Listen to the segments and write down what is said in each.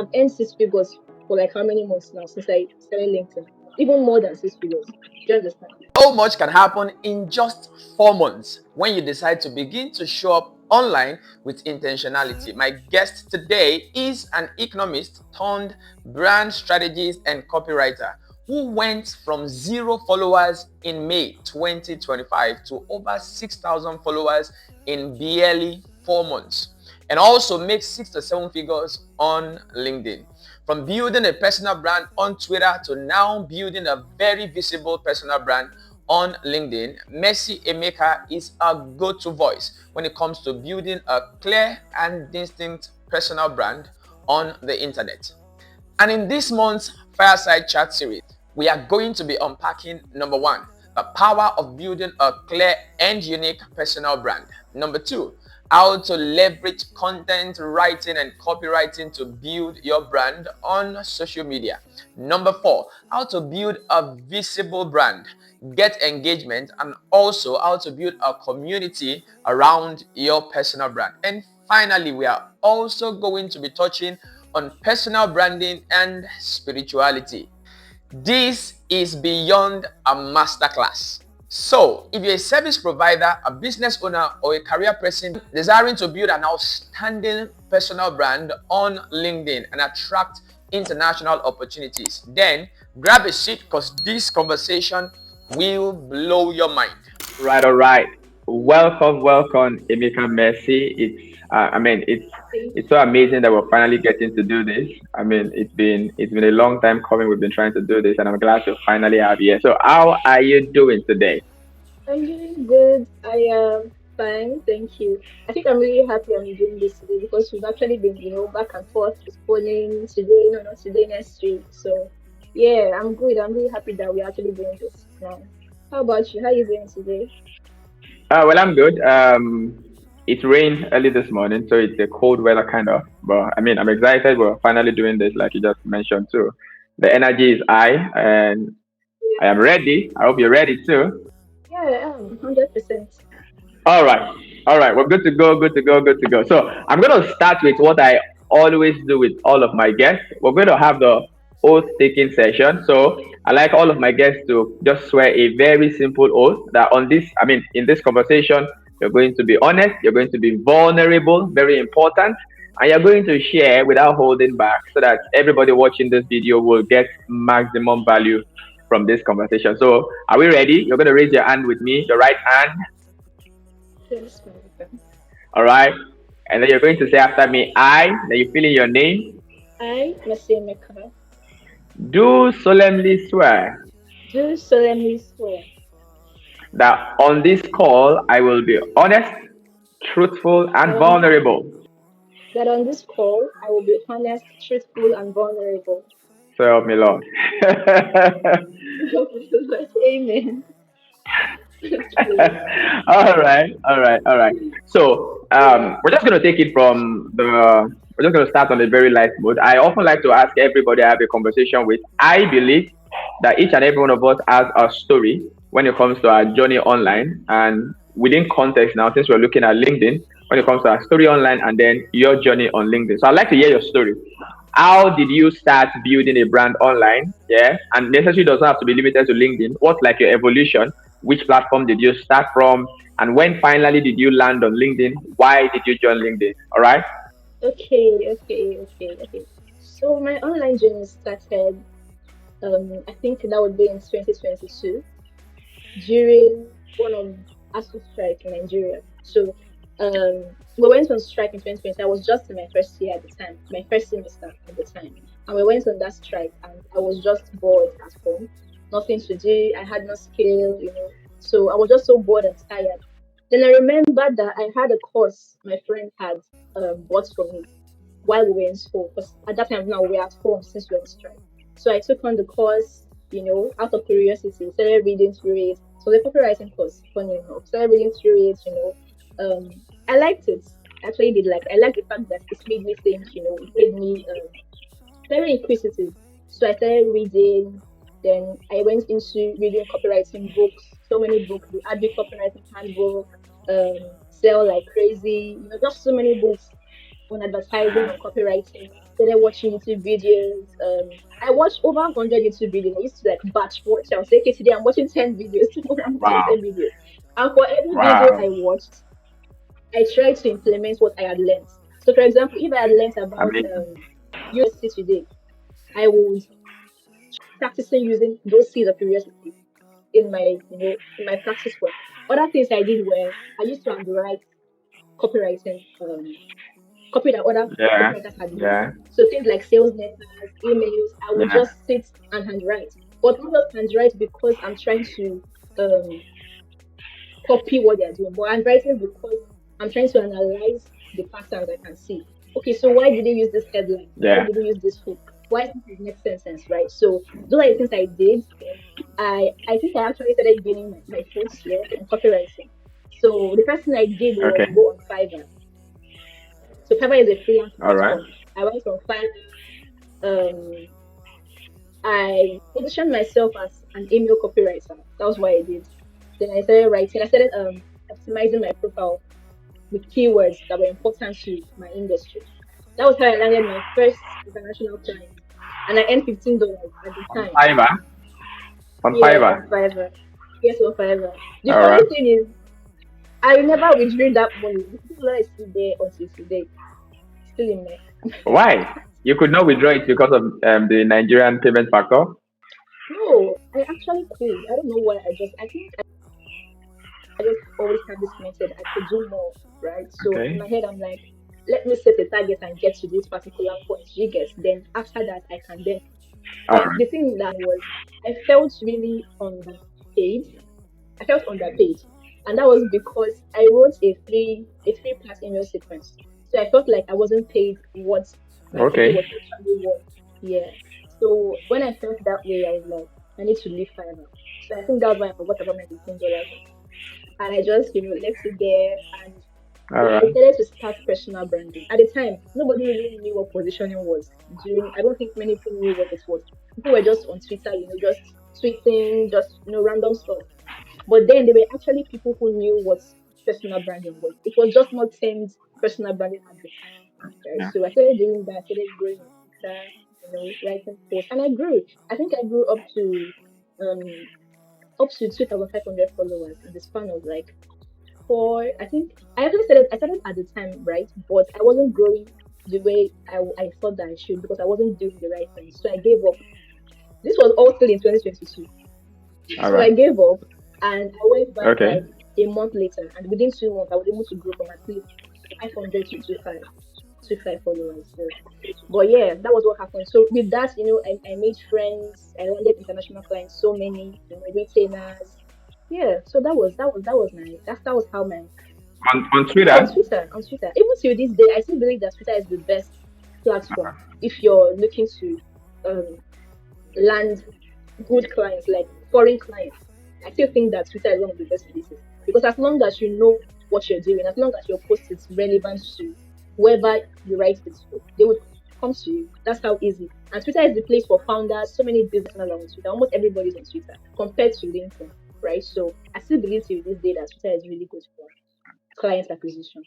I've earned 6 figures for like how many months now since I started LinkedIn? Even more than 6 figures. Do you understand? So much can happen in just 4 months when you decide to begin to show up online with intentionality. My guest today is an economist turned brand strategist and copywriter who went from 0 followers in May 2025 to over 6,000 followers in barely 4 months, and also makes 6 to 7 figures on LinkedIn. From building a personal brand on Twitter to now building a very visible personal brand on LinkedIn, Mercy Emeka is a go-to voice when it comes to building a clear and distinct personal brand on the internet. And in this month's Fireside Chat series, we are going to be unpacking number one, the power of building a clear and unique personal brand. Number two, how to leverage content writing and copywriting to build your brand on social media. Number four, how to build a visible brand, get engagement, and also how to build a community around your personal brand. And finally, we are also going to be touching on personal branding and spirituality. This is beyond a masterclass. So, if you're a service provider, a business owner, or a career person desiring to build an outstanding personal brand on LinkedIn and attract international opportunities, then grab a seat because this conversation will blow your mind. Right, all right. Welcome, Emeka Mercy. It's so amazing that we're finally getting to do this. I mean, it's been a long time coming. We've been trying to do this, and I'm glad to finally have you. So, how are you doing today? I'm doing good. I am fine, thank you. I think I'm really happy I'm doing this today because we've actually been, back and forth postponing today, no, not today, next week. So yeah, I'm good. I'm really happy that we're actually doing this now. How about you? How are you doing today? Well, I'm good. It rained early this morning, so it's a cold weather kind of. But I mean, I'm excited. We're finally doing this, like you just mentioned too. The energy is high, and I am ready. I hope you're ready too. Yeah, I am 100%. All right. All right. We're good to go. Good to go. Good to go. So I'm going to start with what I always do with all of my guests. We're going to have the oath taking session. So I like all of my guests to just swear a very simple oath that in this conversation, you're going to be honest, you're going to be vulnerable, very important, and you're going to share without holding back so that everybody watching this video will get maximum value from this conversation. So are we ready? You're going to raise your hand with me, your right hand. Yes, ma'am. All right. And then you're going to say after me, I, then you fill in your name, I, Mercy Emeka, do solemnly swear do solemnly swear that on this call I will be honest, truthful, that and on vulnerable. that on this call I will be honest, truthful, and vulnerable. So help me, Lord. Amen. True. all right. So we're just gonna take it from the. We're just gonna start on a very light mood. I often like to ask everybody I have a conversation with. I believe that each and every one of us has a story when it comes to our journey online, and within context now, since we're looking at LinkedIn, when it comes to our story online and then your journey on LinkedIn. So I'd like to hear your story. How did you start building a brand online? Yeah, and necessarily doesn't have to be limited to LinkedIn. What's like your evolution? Which platform did you start from? And when finally did you land on LinkedIn? Why did you join LinkedIn? All right. Okay. So my online journey started. I think that would be in 2022 during one of ASU strike in Nigeria. So we went on strike in 2020. I was just in my first year at the time, my first semester at the time. And we went on that strike and I was just bored at home. Nothing to do. I had no skill. So I was just so bored and tired. Then I remembered that I had a course my friend had bought for me while we were in school. Because at that time now we're at home since we were on strike. So I took on the course, out of curiosity, started reading through it. So the copywriting course, funny enough, started reading through it. I liked it. I actually did like. I liked the fact that it made me think. It made me very inquisitive. So I started reading. Then I went into reading copywriting books. So many books. The Abbey Copywriting Handbook, Sell Like Crazy. Just so many books on advertising and copywriting. started watching YouTube videos. I watched over 100 YouTube videos. I used to like batch watch. I was like, okay, today I'm watching 10 videos. Tomorrow I'm watching Wow. 10 videos. And for every video Wow. I watched, I tried to implement what I had learned. So, for example, if I had learned about Amazing. USC today, I would practicing using those seeds of curiosity in my, in my practice work. Other things I did were I used to underwrite copywriting, copy that other Yeah. copywriters had used. Yeah. So things like sales letters, emails, I would Yeah. just sit and handwrite. But not just handwrite because I'm trying to um, copy what they're doing, but I'm writing because I'm trying to analyze the patterns I can see. Okay, so why did they use this headline? Why Yeah. did they use this hook? Why does it make sense, right? So those are the things I did. I think I actually started gaining my foot here in copywriting. So the first thing I did was Okay. go on Fiverr. So Fiverr is a freelance All right. platform. I went on Fiverr. Um, I positioned myself as an email copywriter. That was what I did. Then I started writing. I started optimizing my profile with keywords that were important to my industry. That was how I landed my first international client, and I earned $15 at the On time. Fiverr. On Yeah, on Fiverr. Fiverr. Yes, on Fiverr. The All funny right. thing is, I never withdrew that money. The $15 is still there until today. Still in my Why? You could not withdraw it because of the Nigerian payment factor. No, I actually could. I don't know why. I think I just always have this mindset I could do more, right? So in Okay. my head, I'm like, let me set a target and get to this particular point. You guess. Then after that, I can then. All But right. the thing that was, I felt really underpaid. I felt underpaid, and that was because I wrote a three part email sequence. So I felt like I wasn't paid what my copy Okay. was actually worth. Yeah. So when I felt that way, I was like, I need to leave Fiverr. So I think that's why I forgot about my $15, and I just left it there. And All then I right. decided to start personal branding. At the time, nobody really knew what positioning was. During, I don't think many people knew what it was. People were just on Twitter, just tweeting, just random stuff. But then there were actually people who knew what personal branding was. It was just not termed personal branding at the time. Right? Yeah. So I started doing that. I started growing on Twitter, writing posts, and I grew. I think I grew um up to 2,500 followers in the span of like four. I think I actually started. I started at the time, right? But I wasn't growing the way I thought that I should because I wasn't doing the right thing. So I gave up. This was all still in 2022. All So I right. gave up, and I went back Okay. like a month later, and within 2 months, I was able to grow from at least 500 to 25 followers. So, but yeah, that was what happened. So with that, I made friends. I landed international clients, so many, retailers. Yeah, so that was my that was how my On yeah, Twitter. on Twitter. Even till this day, I still believe that Twitter is the best platform if you're looking to um land good clients, like foreign clients. I still think that Twitter is one of the best places because as long as you know what you're doing, as long as your post is relevant to whoever you write it for, they would come to you. That's how easy. And Twitter is the place for founders. So many businesses are on Twitter. Almost everybody's on Twitter compared to LinkedIn, right? So I still believe till this day that Twitter is really good for client acquisition.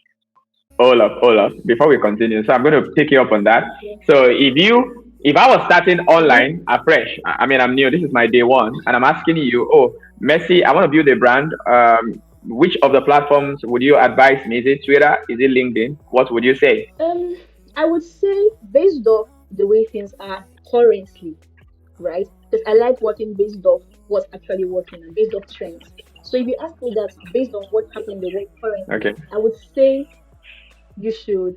Olaf, before we continue, so I'm going to pick you up on that. Yeah. So if I was starting Mm-hmm. online afresh, I mean, I'm new, this is my day one, and I'm asking you, oh, Messi, I want to build a brand. Which of the platforms would you advise me? Is it Twitter? Is it LinkedIn? What would you say? Um, I would say based off the way things are currently, right? Because I like working based off what's actually working and based off trends. So if you ask me that based on what's happening in the world currently, Okay. I would say you should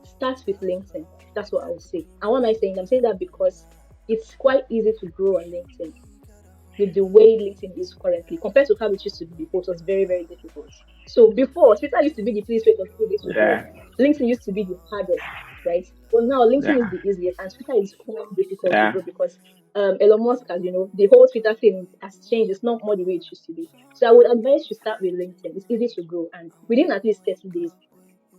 start with LinkedIn. That's what I would say. And what am I saying? I'm saying that because it's quite easy to grow on LinkedIn with the way LinkedIn is currently compared to how it used to be before. It was very, very difficult. So before, Twitter used to be the place where it was easy to grow. Yeah. LinkedIn used to be the hardest, right? But now LinkedIn is Yeah. the easiest, and Twitter is quite difficult to Yeah. grow because Elon Musk has, the whole Twitter thing has changed. It's not more the way it used to be. So I would advise you start with LinkedIn. It's easy to grow, and within at least 30 days,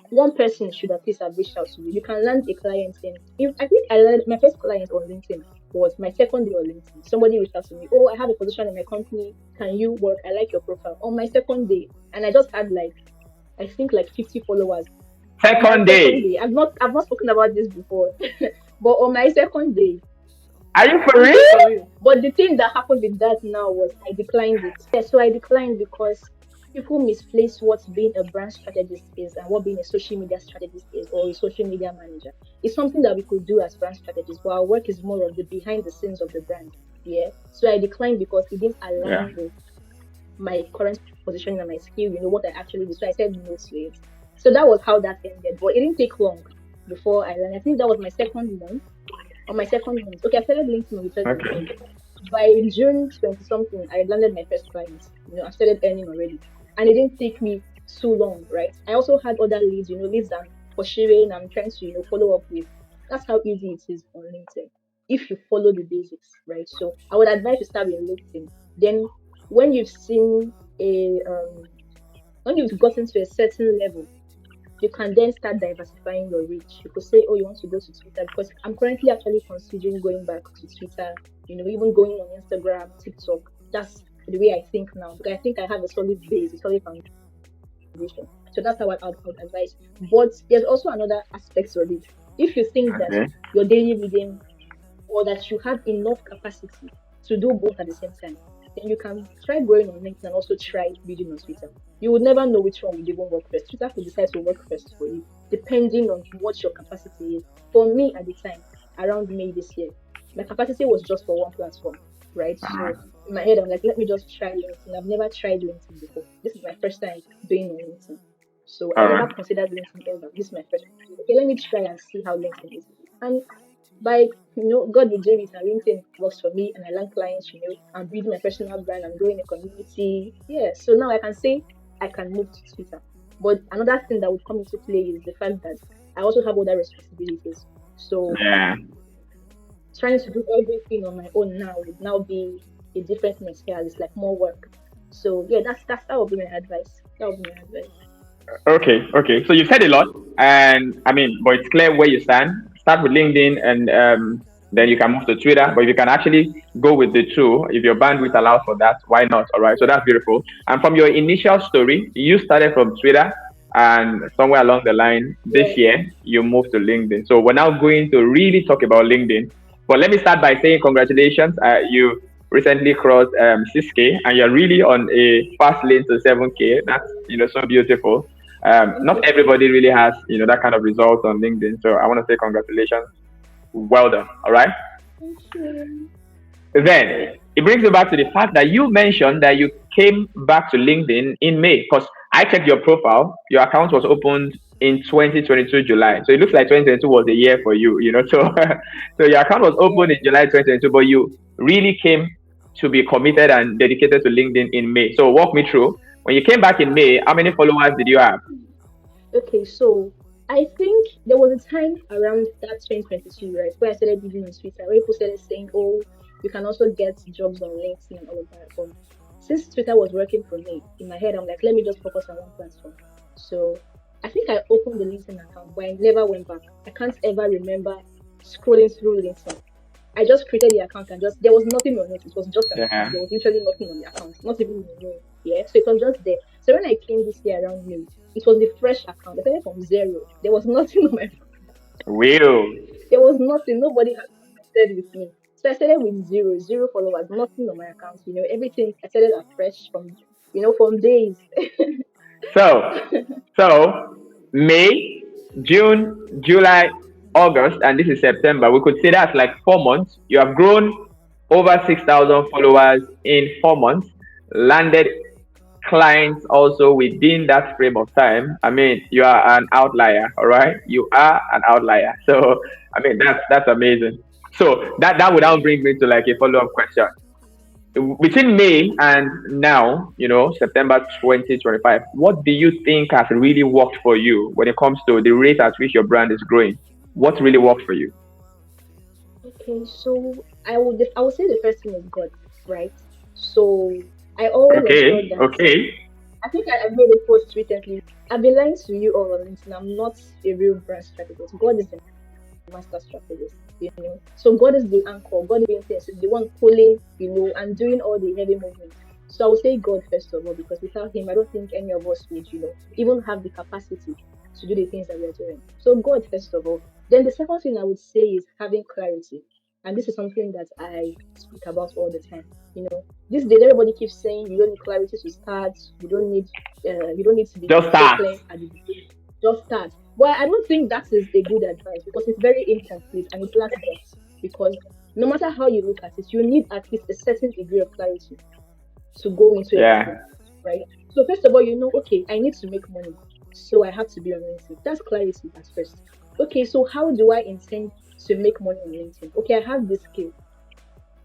one person should at least have reached out to you. You can land a client in. If I think I landed my first client on LinkedIn was my second day on LinkedIn. Somebody reached out to me. Oh, I have a position in my company. Can you work? I like your profile. On my second day, and I just had like I think like 50 followers On my Second second day. day, I've not spoken about this before, but on my second day, Are you for I'm real? so for you. But the thing that happened with that now was I declined it. Yeah, so I declined because people misplace what being a brand strategist is and what being a social media strategist is or a social media manager. It's something that we could do as brand strategists, but our work is more of the behind the scenes of the brand. Yeah. So I declined because it didn't Yeah. align with my current position and my skill, what I actually do. So I said no to it. So that was how that ended. But it didn't take long before I learned. I think that was my second month. On my second month. Okay, I started LinkedIn on the 3rd of June. Okay. By June 20 something, I landed my first client. I started earning already. And it didn't take me too long, right? I also had other leads, leads I'm pursuing, I'm trying to, follow up with. That's how easy it is on LinkedIn. If you follow the basics, right? So I would advise you start with LinkedIn. Then when you've seen when you've gotten to a certain level, you can then start diversifying your reach. You could say, oh, you want to go to Twitter because I'm currently actually considering going back to Twitter, even going on Instagram, TikTok. That's the way I think now because I think I have a solid base, a solid foundation. So that's how I would advise. But there's also another aspect of it. If you think that Okay. your daily reading or that you have enough capacity to do both at the same time, then you can try growing on LinkedIn and also try reading on Twitter. You would never know which one would even work first. Twitter could decide to work first for you, depending on what your capacity is. For me at the time, around May this year, my capacity was just for one platform, right? So in my head, I'm like, let me just try LinkedIn. I've never tried LinkedIn before. This is my first time being on LinkedIn. So I All never right. considered LinkedIn ever. This is my first time. Okay, let me try and see how LinkedIn is. And by God will do it and LinkedIn works for me and I learn clients, I'm building my personal brand, I'm growing a community. Yeah. So now I can say I can move to Twitter. But another thing that would come into play is the fact that I also have other responsibilities. So Yeah. trying to do everything on my own now would now be a different thing entirely. It's like more work. So yeah, that would be my advice. That would be my advice. Okay. Okay. So you said a lot, and I mean, but it's clear where you stand. Start with LinkedIn, and then you can move to Twitter. But if you can actually go with the two, if your bandwidth allows for that, why not? All right. So Yeah. that's beautiful. And from your initial story, you started from Twitter, and somewhere along the line this Yeah. year, you moved to LinkedIn. So we're now going to really talk about LinkedIn. But let me start by saying congratulations. You recently crossed 6K, and you're really on a fast lane to 7K. That's so beautiful. Thank Not you. everybody really has that kind of result on LinkedIn. So I want to say congratulations. Well done. All right. Thank you. Then it brings me back to the fact that you mentioned that you came back to LinkedIn in May because I checked your profile. Your account was opened in 2022 July. So it looks like 2022 was a year for you. So so your account was Yeah. opened in July 2022, but you really came to be committed and dedicated to LinkedIn in May. So walk me through. When you came back in May, how many followers did you have? Okay, so I think there was a time around that 2022, right, where I started using on Twitter, where people started saying, oh, you can also get jobs on LinkedIn and all of that. But since Twitter was working for me, in my head, I'm like, let me just focus on one platform. So I think I opened the LinkedIn account, but I never went back. I can't ever remember scrolling through LinkedIn. I just created the account and just there was nothing on it. It was just an account. Yeah. There was literally nothing on the account, not even a name. Yeah, so it was just there. So when I came this year around May, it was the fresh account. I started from zero. There was nothing on my. Will. There was nothing. Nobody had connected with me. So I started with zero followers, nothing on my account. Everything I started afresh from days. So, so May, June, July, August, and this is September. We could say that's like 4 months. You have grown over 6,000 followers in 4 months. Landed clients also within that frame of time. I mean, you are an outlier. All right, you are an outlier. So, I mean, that's amazing. So that would now bring me to like a follow up question between May and now, September 2025, what do you think has really worked for you when it comes to the rate at which your brand is growing? What really worked for you? Okay, so I would say the first thing is God, right? So I always ensure Okay, that okay. I think I made a post recently. I've been lying to you all on LinkedIn. I'm not a real brand strategist. God is the master strategist. So God is the anchor. God is being things, is the one pulling, and doing all the heavy movement. So I would say God first of all, because without him, I don't think any of us would, even have the capacity. to do the things that we are doing. So God first of all. Then the second thing I would say is having clarity. And this is something that I speak about all the time. These days everybody keeps saying you don't need clarity to start, you don't need to be Just so start. clear at the beginning. Just start. Well, I don't think that is a good advice because it's very incomplete and it lacks depth. Because no matter how you look at it, you need at least a certain degree of clarity to go into Yeah. everything, right? So first of all, okay, I need to make money, so I have to be on LinkedIn. That's clarity at first. Okay, so how do I intend to make money on LinkedIn? Okay, I have this skill,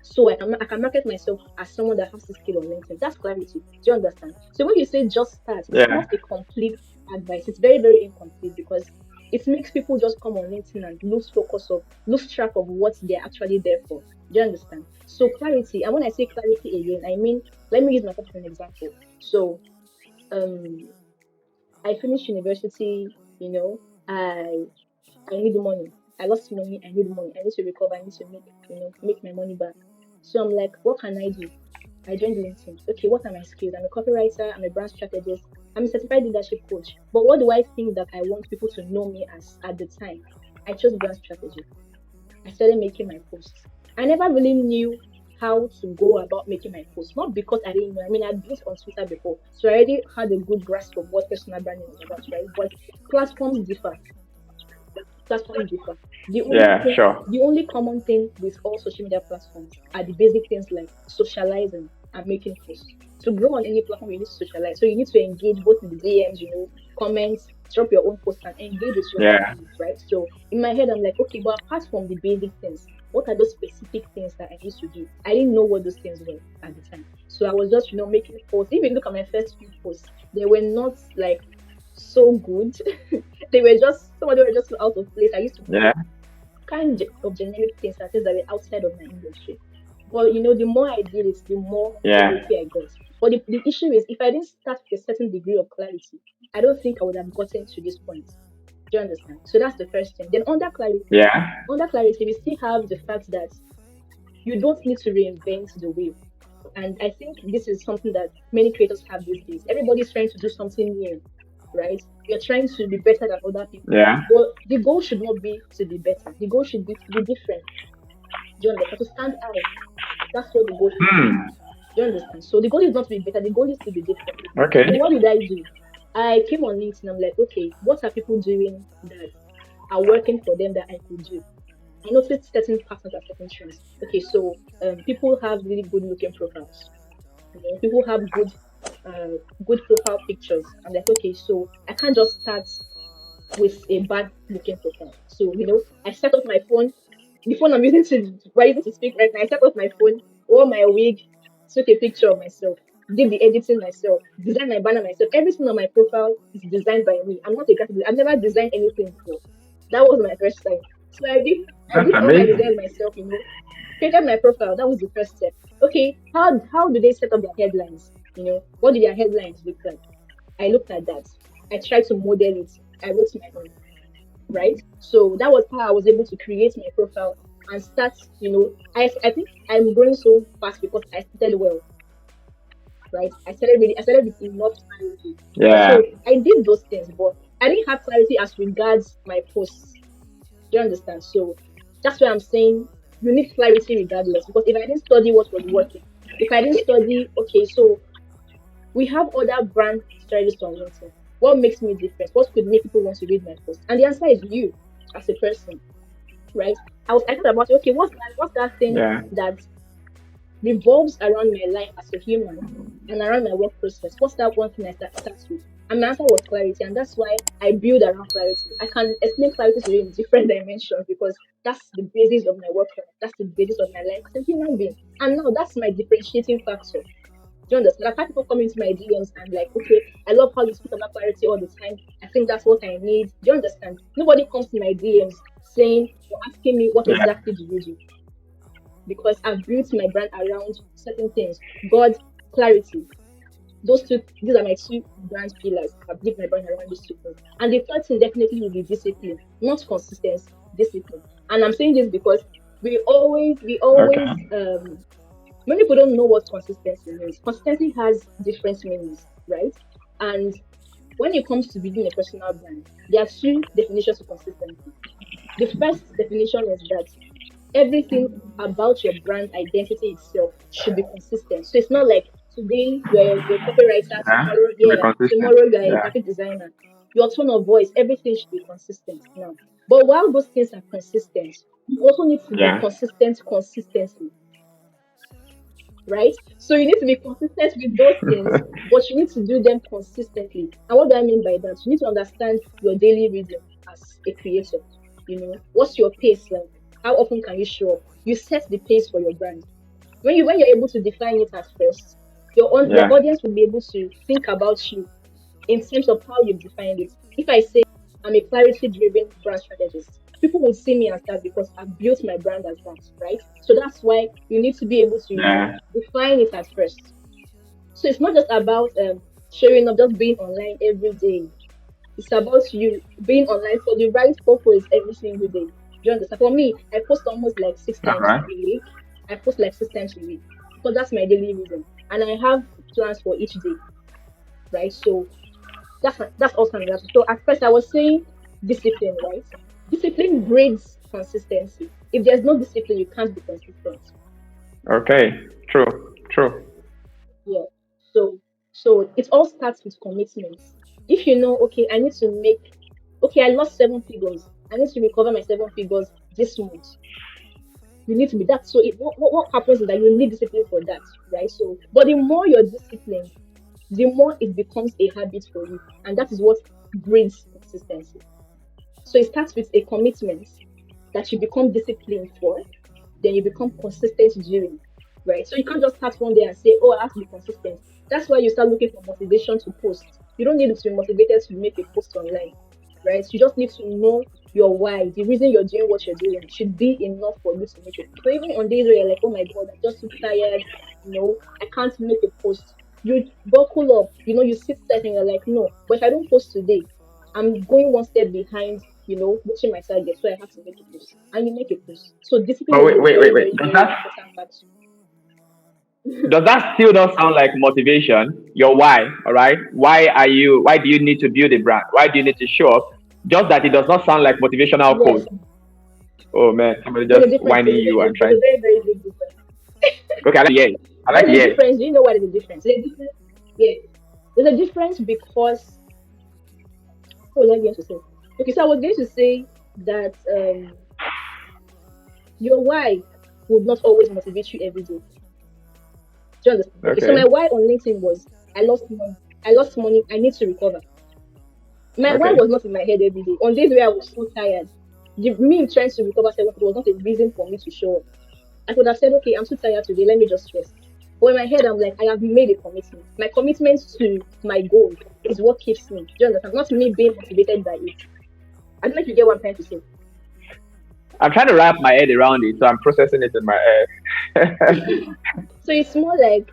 so I can market myself as someone that has this skill on LinkedIn. That's clarity. Do you understand? So when you say just start, it's Yeah. not a complete advice. It's very, very incomplete because it makes people just come on LinkedIn and lose track of what they're actually there for. Do you understand? So clarity, and when I say clarity again, I mean, let me use myself for an example. So um I finished university, I need money. I lost money. I need money. I need to recover. I need to make my money back. So I'm like, what can I do? I joined LinkedIn. Okay, what are my skills? I'm a copywriter. I'm a brand strategist. I'm a certified leadership coach. But what do I think that I want people to know me as at the time? I chose brand strategy. I started making my posts. I never really knew how to go about making my posts. Not because I didn't know. I mean, I'd built on Twitter before, so I already had a good grasp of what personal branding is about, right? But platforms differ platforms differ. The only Yeah. thing, Sure. the only common thing with all social media platforms are the basic things like socializing and making posts. To grow on any platform, you need to socialize. So you need to engage both in the DMs, comments, drop your own posts and engage with your Yeah. followers, right? So in my head, I'm like, okay, but apart from the basic things, what are those specific things that I used to do? I didn't know what those things were at the time. So I was just, making posts. If you look at my first few posts, they were not like so good. They were just some of them were just out of place. I used to Yeah. post kind of generic things that things that were outside of my industry. But the more I did it, the more Yeah. clarity I got. But the issue is if I didn't start with a certain degree of clarity, I don't think I would have gotten to this point. Do you understand? So that's the first thing. Then Yeah. we still have the fact that you don't need to reinvent the wheel. And I think this is something that many creators have these days. Everybody's trying to do something new, right? You're trying to be better than other people. Yeah. But the goal should not be to be better. The goal should be to be different. Do you understand? To stand out. That's what the goal should be. Hmm. Do you understand? So the goal is not to be better. The goal is to be different. Okay. So what did I do? I came on LinkedIn. I'm like, okay, what are people doing that are working for them that I could do? I noticed certain patterns and certain trends. Okay, so people have really good looking profiles. People have uh, good profile pictures. I'm like, okay, so I can't just start with a bad looking profile. So, I set up my phone, the phone I'm using we're using to speak right now. I set up my phone, wore my wig, took a picture of myself, did the editing myself, designed my banner myself. Everything on my profile is designed by me. I'm not a graphic designer. I've never designed anything before. That was my first time. So I That's did all my amazing. design myself, created my profile. That was the first step. Okay, how do they set up their headlines? What do their headlines look like? I looked at that. I tried to model it. I wrote my own, right? So that was how I was able to create my profile and start, I think I'm growing so fast because I started well, right? I started with enough clarity. Yeah. So I did those things, but I didn't have clarity as regards my posts. Do you understand? So that's why I'm saying you need clarity regardless. Because if I didn't study what was working, if I didn't study, okay, so we have other brand strategists on LinkedIn. What makes me different? What could make people want to read my post? And the answer is you as a person, right? I thought about okay, what's that thing Yeah. that revolves around my life as a human and around my work process? What's that one thing I start with? And my answer was clarity, and that's why I build around clarity. I can explain clarity to you in different dimensions because that's the basis of my work life. That's the basis of my life as a human being. And now that's my differentiating factor. Do you understand? I've had people come into my DMs and like, okay, I love how you speak about clarity all the time. I think that's what I need. Do you understand? Nobody comes to my DMs saying or asking me what Yeah. exactly do you do because I've built my brand around certain things. God, clarity. These are my two brand pillars. I've built my brand around these two things. And the third thing definitely will be discipline, not consistency, discipline. And I'm saying this because we always Okay. many people don't know what consistency means. Consistency has different meanings, right? And when it comes to building a personal brand, there are two definitions of consistency. The first definition is that everything about your brand identity itself should be consistent. So it's not like today you're a copywriter, Yeah. tomorrow, To be yeah, consistent. tomorrow you're a Yeah. graphic designer. Your tone of voice, everything should be consistent now. But while those things are consistent, you also need to be Yeah. consistent consistently, right? So you need to be consistent with those things, but you need to do them consistently. And what do I mean by that? You need to understand your daily rhythm as a creator. What's your pace like? How often can you show up? You set the pace for your brand. When you're able to define it at first, your Yeah. audience will be able to think about you in terms of how you've defined it. If I say I'm a clarity driven brand strategist, people will see me as that because I've built my brand as that, right? So that's why you need to be able to, Yeah. define it at first. So it's not just about showing up, just being online every day. It's about you being online for the right purpose every single day. Do you understand? For me, I post almost like six All times right. a week. I post like 6 times a week because that's my daily reason, and I have plans for each day, right? So that's also another. So at first I was saying discipline, right? Discipline breeds consistency. If there's no discipline, you can't be consistent. Okay. True. True. Yeah. So so it all starts with commitments. If you know, okay, I need to make, okay, I lost 7 figures. I need to recover my 7 figures this month. You need to be that. So what happens is that you need discipline for that, right? So, but the more you're disciplined, the more it becomes a habit for you, and that is what breeds consistency. So it starts with a commitment that you become disciplined for, then you become consistent doing, right? So you can't just start one day and say, oh, I have to be consistent. That's why you start looking for motivation to post. You don't need to be motivated to make a post online, right? You just need to know your why. The reason you're doing what you're doing should be enough for you to make it. So even on days where you're like, oh my God, I'm just too tired, I can't make a post. You buckle up, you sit tight and you're like, no, but if I don't post today, I'm going one step behind, reaching my target. So I have to make a post. And you make a post. So discipline But is wait, a wait, very, wait, wait. very, Does very that important part. does that still not sound like motivation? Your why, all right? Why do you need to build a brand? Why do you need to show up? Just that it does not sound like motivational Yes, code. Oh man, somebody there's just a difference. whining you and There's trying. a very, very big difference. Okay, I like yeah. I like There's a yeah. difference. Do you know what is the difference? There's a difference. Yeah. There's a difference because, oh, let me going to say. Okay, so I was going to say that your why would not always motivate you every day. Do you understand? Okay, so my Okay. why on LinkedIn was I lost money. I lost money. I need to recover. My why Okay. was not in my head every day. On days where I was so tired, me trying to recover 70 was not a reason for me to show up. I could have said, okay, I'm too tired today, let me just rest. But in my head, I'm like, I have made a commitment. My commitment to my goal is what keeps me. Do you understand? Not me being motivated by it. I don't know if you get what I'm trying to say. I'm trying to wrap my head around it, so I'm processing it in my head. So it's more like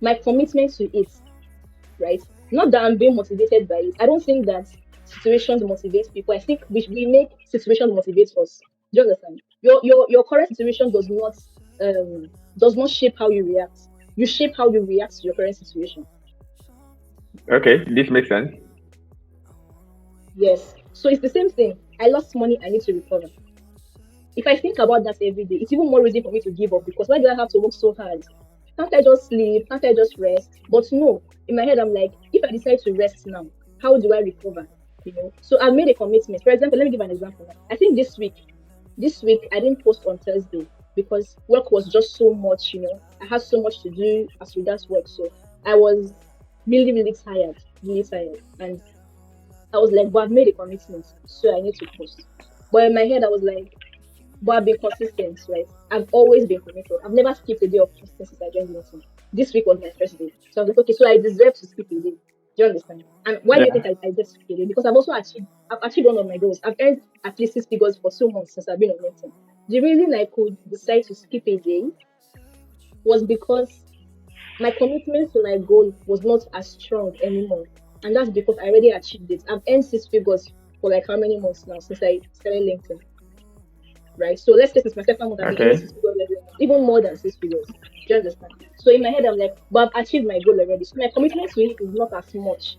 my commitment to it, right? Not that I'm being motivated by it. I don't think that situations motivate people. I think we make situations motivate us. Do you understand? Your current situation does not shape how you react. You shape how you react to your current situation. Okay, this makes sense. Yes. So it's the same thing. I lost money, I need to recover. If I think about that every day, it's even more reason for me to give up because why do I have to work so hard? Can't I just sleep? Can't I just rest? But no, in my head, I'm like, if I decide to rest now, how do I recover? So I made a commitment. For example, let me give an example. I think this week I didn't post on Thursday because work was just so much. I had so much to do as regards work. So I was really, really tired. And I was like, but I've made a commitment, so I need to post. But in my head, I was like, but I've been consistent, right? I've always been committed. I've never skipped a day of posting since I joined LinkedIn. This week was my first day. So I was like, okay, so I deserve to skip a day. Do you understand? And why do you Yeah. think I did skip a day? Because I've achieved one of my goals. I've earned at least 6 figures for 2 months since I've been on LinkedIn. The reason I could decide to skip a day was because my commitment to my goal was not as strong anymore. And that's because I already achieved it. I've earned 6 figures for like how many months now since I started LinkedIn, right? So let's say it's my second month, I've been earning Okay. 6 figures every month, even more than 6 figures. Do you understand? So in my head, I'm like, but I've achieved my goal already. So my commitment to it is not as much.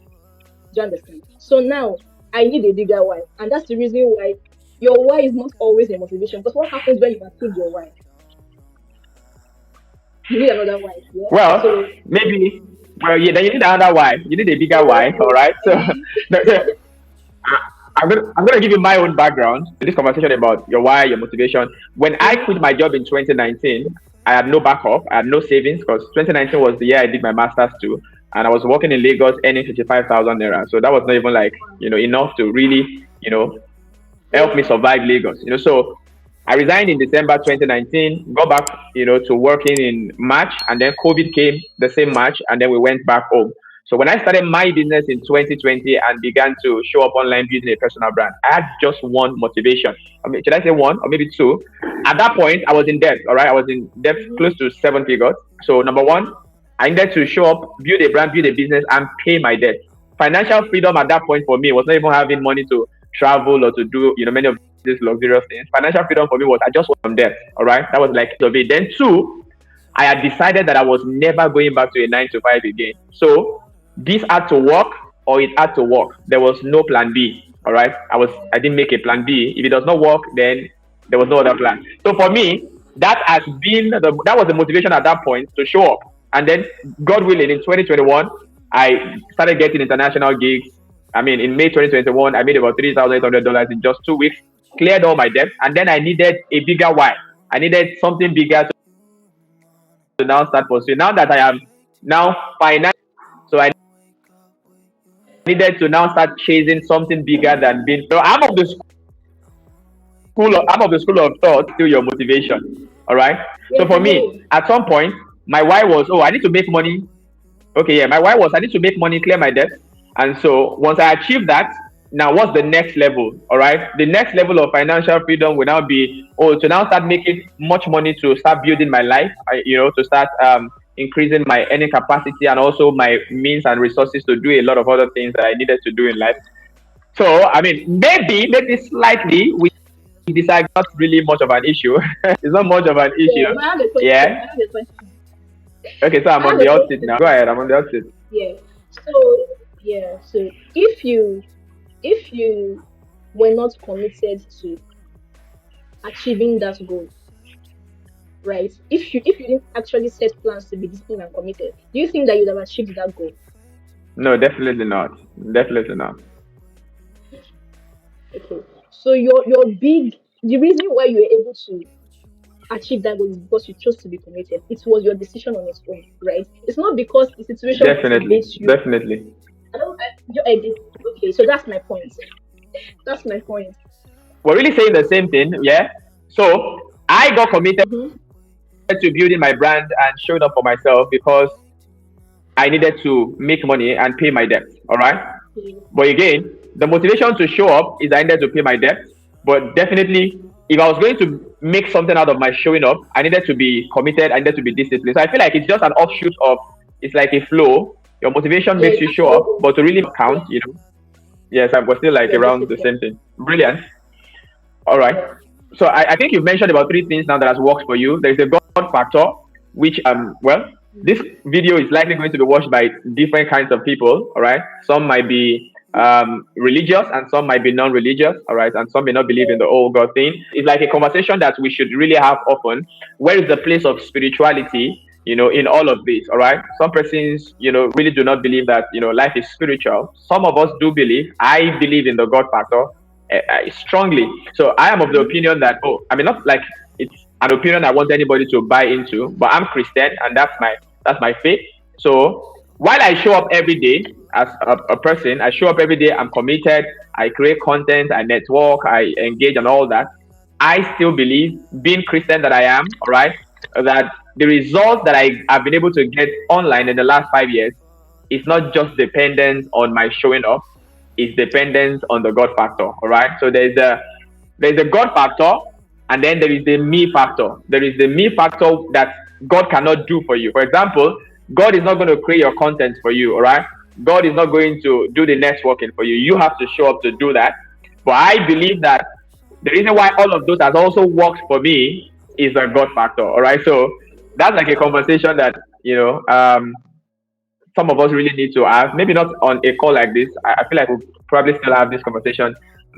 Do you understand? So now I need a bigger why, and that's the reason why your why is not always a motivation. Because what happens when you achieve your why? You need another why. Yeah. Well, So maybe. Well, yeah. Then you need another why. You need a bigger why. All exactly. right. So, I'm gonna give you my own background. This conversation about your why, your motivation. When I Mm-hmm. quit my job in 2019, I had no backup. I had no savings because 2019 was the year I did my masters too, and I was working in Lagos, earning 55,000 naira. So that was not even like enough to really help me Yeah. survive Lagos. So I resigned in December 2019, got back, to working in March, and then COVID came the same March, and then we went back home. So when I started my business in 2020 and began to show up online building a personal brand, I had just one motivation. I mean, should I say one or maybe two? At that point, I was in debt. All right, I was in debt Mm-hmm. close to seven figures. So number one, I needed to show up, build a brand, build a business, and pay my debt. Financial freedom at that point for me was not even having money to travel or to do many of these luxurious things. Financial freedom for me was I just want from debt. All right, that was like of it. Then two, I had decided that I was never going back to a 9 to 5 again. So this had to work or it had to work. There was no plan B. All right, I didn't make a plan B. If it does not work, then there was no other plan. So for me, that was the motivation at that point to show up. And then God willing, in 2021, I started getting international gigs. I mean, in May 2021, I made about $3,800 in just 2 weeks, cleared all my debt, and then I needed a bigger why. I needed something bigger to now start pursuing. Now that I am now financial, so I needed to now start chasing something bigger than being. So I'm of the school of thought, still your motivation. All right. Yeah, So I for can hear me, you. at some point, my why was, oh, I need to make money. Okay, yeah, my why was I need to make money, clear my debt. And so once I achieve that, now what's the next level? All right. The next level of financial freedom will now be, oh, to now start making much money to start building my life, to start increasing my earning capacity and also my means and resources to do a lot of other things that I needed to do in life. So, I mean, maybe slightly we decide not really much of an issue. It's not much of an issue. Yeah, but I have a question. Yeah. I have a question. Okay, so I'm I on have the a hot seat question. now. Go ahead, I'm on the hot seat. Yeah. So yeah. So if you were not committed to achieving that goal, right? If you didn't actually set plans to be disciplined and committed, do you think that you'd have achieved that goal? No, definitely not. Definitely not. Okay. So your big the reason why you were able to achieve that goal is because you chose to be committed. It was your decision on its own, right? It's not because the situation Definitely. motivates you. Definitely. I don't. I did. Okay, so that's my point. That's my point. We're really saying the same thing, yeah? So I got committed Mm-hmm. to building my brand and showing up for myself because I needed to make money and pay my debt. All right. Yeah. But again, the motivation to show up is I needed to pay my debt. But definitely, if I was going to make something out of my showing up, I needed to be committed. I needed to be disciplined. So I feel like it's just an offshoot of it's like a flow. Your motivation Yeah, makes it you has to show work up, with but to really yeah, count. Yes, I was still like your around the discipline. same thing. Brilliant. All right. Yeah. So I think you've mentioned about three things now that has worked for you. There's the God factor, which well, this video is likely going to be watched by different kinds of people. All right. Some might be religious and some might be non-religious. All right. And some may not believe in the whole God thing. It's like a conversation that we should really have often. Where is the place of spirituality? In all of this, all right. Some persons, really do not believe that life is spiritual. Some of us do believe. I believe in the God factor strongly. So I am of the Mm-hmm. opinion that I mean not like it's an opinion I want anybody to buy into, but I'm Christian and that's my faith. So while I show up every day as a person, I show up every day. I'm committed. I create content. I network. I engage and all that. I still believe, being Christian that I am, all right, that the results that I have been able to get online in the last 5 years is not just dependent on my showing up, it's dependent on the God factor. All right. So there's a God factor, and then there is the me factor. There is the me factor that God cannot do for you. For example, God is not going to create your content for you. All right. God is not going to do the networking for you. You have to show up to do that. But I believe that the reason why all of those has also worked for me is the God factor. All right. So that's like a conversation that some of us really need to have. Maybe not on a call like this. I feel like we'll probably still have this conversation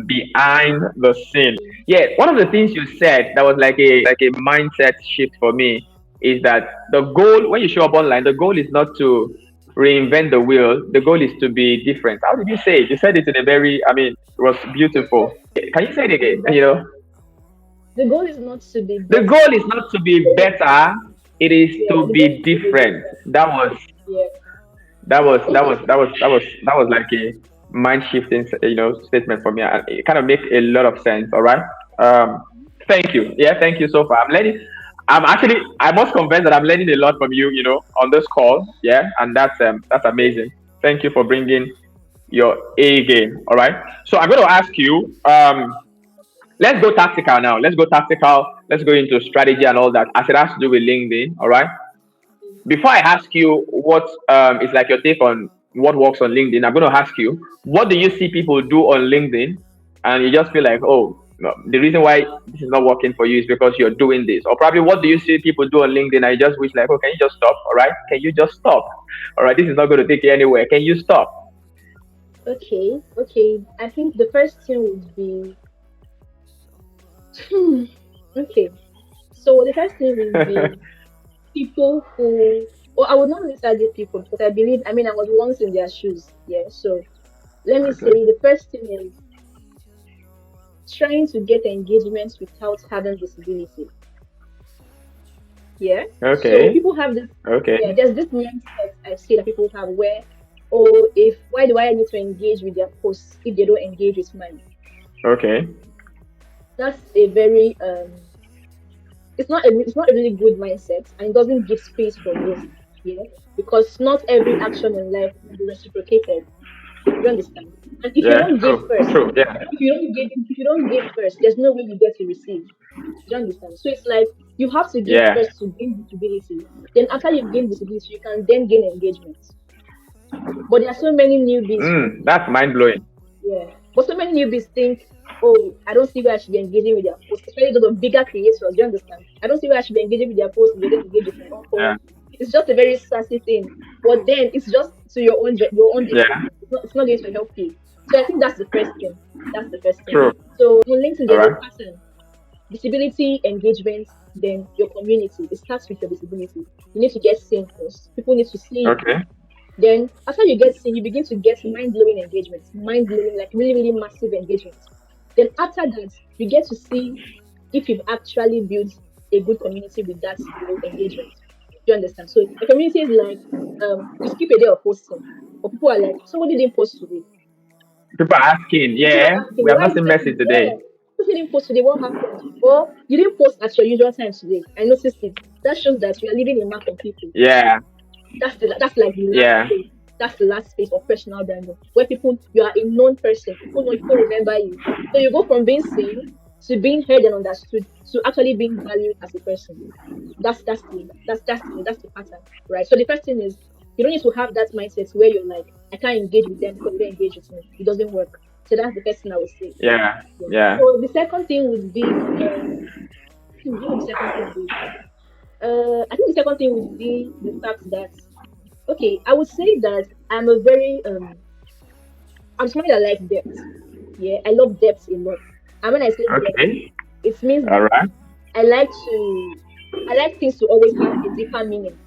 behind the scene. Yeah, one of the things you said that was like a mindset shift for me is that the goal when you show up online, the goal is not to reinvent the wheel. The goal is to be different. How did you say it? You said it in a very, I mean, it was beautiful. Can you say it again? Exactly. The goal is not to be The better. goal is not to be better, it is Yeah, to the goal be is to be different. different. That was Yeah. that was that was that was that was that was like a mind shifting, statement for me. And it kind of makes a lot of sense. All right. Um, thank you. Yeah, thank you so far. I'm learning. I'm actually. I must confess that I'm learning a lot from you. On this call. Yeah, and that's amazing. Thank you for bringing your A game. All right. So I'm going to ask you. Let's go tactical now. Let's go tactical. Let's go into strategy and all that. As it has to do with LinkedIn. All right. Before I ask you what is like your take on what works on LinkedIn, I'm going to ask you, what do you see people do on LinkedIn, and you just feel like, oh, no, the reason why this is not working for you is because you're doing this, or probably what do you see people do on LinkedIn, and you just wish like, oh, can you just stop? All right, can you just stop? All right, this is not going to take you anywhere. Can you stop? Okay. Okay. I think the first thing would be hmm, okay. So the first thing would be people who, or I would not necessarily say people because I believe, I mean, I was once in their shoes. Yeah. So let me say Okay. the first thing is trying to get engagement without having visibility. Yeah. So Okay. people have this, yeah, Okay. there's this mindset I see that people have where, oh, if why do I need to engage with their posts if they don't engage with mine? Okay. That's a very it's not a really good mindset and it doesn't give space for growth. Yeah. Because not every action in life will be reciprocated. You understand? And if you Yeah. don't give True. first, True. Yeah. if you don't give first, there's no way you get to receive. Do you understand? So it's like you have to give Yeah. first to gain visibility. Then after you gain visibility, you can then gain engagement. But there are so many newbies who, That's mind blowing. yeah. But so many newbies think, oh, I don't see where I should be engaging with their posts, especially those of bigger creators. Do you understand? I don't see where I should be engaging with their posts. They don't engage with my own Yeah. post. It's just a very sassy thing. But then it's just to your own Yeah. detriment. It's not going to help you. So I think that's the first thing. That's the first thing. True. So on LinkedIn, All there's a right. pattern: visibility, engagement, then your community. It starts with your visibility. You need to get seen first. People need to see you. Okay. Then after you get seen, you begin to get mind blowing engagement, mind blowing, like really, really massive engagement. Then after that, you get to see if you've actually built a good community with that engagement. Do you understand? So a community is like you skip a day of posting, but people are like, somebody didn't post today. People are asking, People yeah, are asking, we have why not is this seen Mercy person? today. Yeah, this person didn't post today. What happened? Or you didn't post at your usual time today. I noticed it. That shows that you are leaving a mark on people. Yeah, That's like the last yeah, phase. That's the last phase of personal branding, where people you are a known person. People know people remember you. So you go from being seen to being heard and understood to actually being valued as a person. That's the pattern, right? So the first thing is you don't need to have that mindset where you're like, I can't engage with them because they don't engage with me. It doesn't work. So that's the first thing I would say. yeah, Yeah. yeah. So the second thing would be what would the second thing be? I think the second thing would be the fact that okay, I would say that I'm somebody that likes depth. Yeah, I love depth a lot. And when I say depth, Okay, it means all that right. I like to I like things to always have a deeper meaning.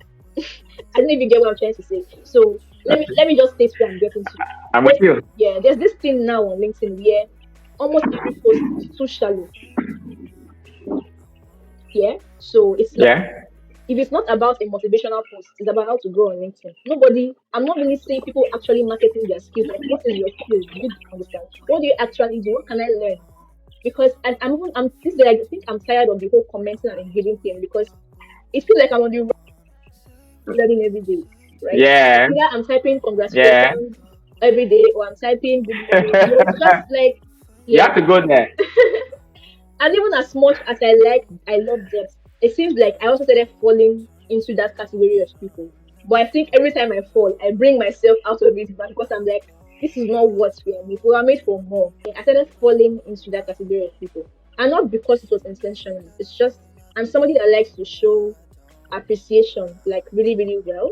I don't know if you get what I'm trying to say. So let me just state where I'm getting to. I'm with There's you. there's this thing now on LinkedIn where almost every post is too shallow. Yeah. So it's like Yeah, if it's not about a motivational post, it's about how to grow on LinkedIn. Nobody, I'm not really saying people actually marketing their skills. Like, what is your skill? Do you understand? What do you actually do? What can I learn? Because I'm this day, I think I'm tired of the whole commenting and engaging thing because it feels like I'm on the road learning every day, right? yeah, Either I'm typing yeah. congratulations every day or I'm typing good morning. It's just like, You yeah. have to go there. And even as much as I love depth, it seems like I also started falling into that category of people. But I think every time I fall, I bring myself out of it back because I'm like, this is not what we are made. We are made for more. I started falling into that category of people. And not because it was intentional. It's just I'm somebody that likes to show appreciation like really, really well.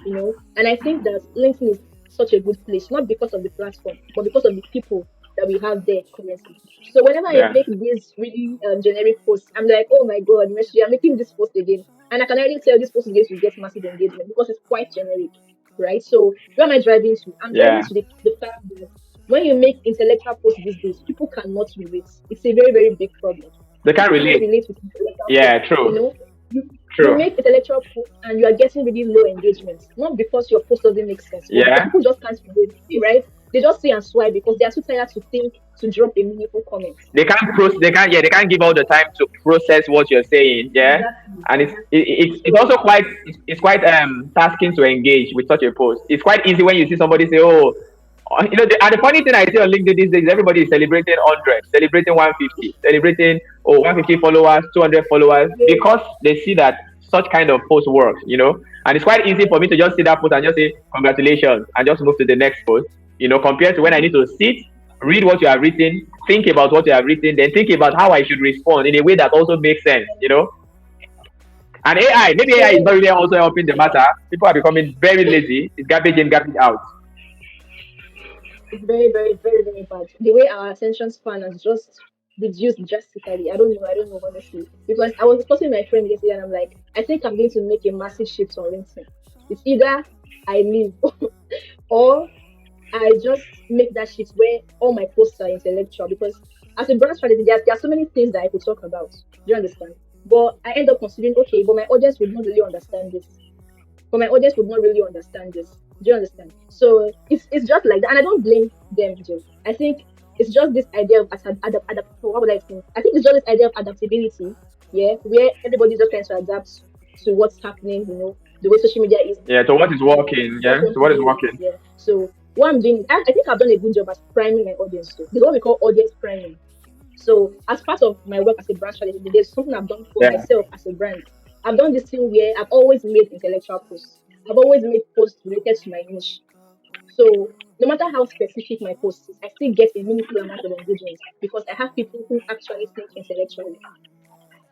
And I think that LinkedIn is such a good place, not because of the platform, but because of the people that we have there currently. So whenever I Yeah. make these really generic posts, I'm like, oh my god, Mercy, I'm making this post again, and I can already tell this post is going to get massive engagement because it's quite generic, right? So where am I driving to? I'm driving Yeah. to the fact that when you make intellectual posts these days, people cannot relate. It's a very, very big problem. They can't People cannot relate. relate with intellectual posts. Yeah. You True. know, you you True. make intellectual posts and you are getting really low engagement. Not because your post doesn't make sense, but because Yeah. people just can't relate, right? They just see and swipe because they are too tired to think to drop a meaningful comment. They can't they can't, yeah, they can't give all the time to process what you're saying. Yeah. Exactly, And exactly. it's So also quite it's quite tasking to engage with such a post. It's quite easy when you see somebody say, oh, and the funny thing I see on LinkedIn these days, everybody is celebrating 100, celebrating 150, celebrating 150 followers, 200 followers, yeah, because they see that such kind of post works. And it's quite easy for me to just see that post and just say congratulations and just move to the next post, compared to when I need to sit, read what you have written, think about what you have written, then think about how I should respond in a way that also makes sense. And AI, maybe AI is so not really also helping the matter. People are becoming very lazy. It's garbage in, garbage out. it's very, very, very, very bad. The way our attention span has just reduced drastically. I don't know honestly. Because I was discussing with my friend yesterday and I'm like, I think I'm going to make a massive shift on LinkedIn. It's either I leave or I just make that shift where all my posts are intellectual because as a brand strategy, there are so many things that I could talk about. Do you understand? But I end up considering, okay, but my audience would not really understand this. But my audience would not really understand this. Do you understand? So it's just like that, and I don't blame them, Joe. I think it's just this idea of what would I think? I think it's just this idea of adaptability, yeah, where everybody's just trying to adapt to what's happening, the way social media is Yeah, so what is working? just Yeah, want so to what is do it. working? Yeah. So what I'm doing, I think I've done a good job at priming my audience. So this is what we call audience priming. So as part of my work as a brand strategist, there's something I've done for Yeah, myself as a brand. I've done this thing where I've always made intellectual posts. I've always made posts related to my niche. So no matter how specific my post is, I still get a meaningful amount of engagement because I have people who actually think intellectually.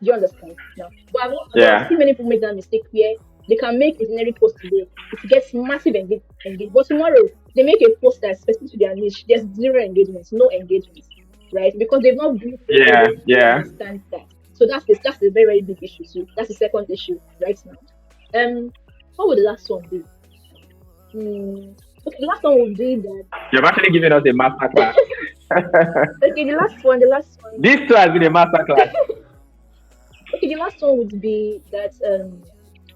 Do you understand? Now, but I've yeah, seen many people make that mistake where they can make a generic post today. It gets massive engagement. But tomorrow they make a post that's specific to their niche. There's zero engagement, no engagement, right? Because they've not built an yeah, audience to yeah. understand that. So that's a very, very big issue too. That's the second issue right now. What would the last one be? Hmm. Okay, the last one would be that. You've actually given us a master class. Okay, the last one. This too has been a master class. Okay, the last one would be that.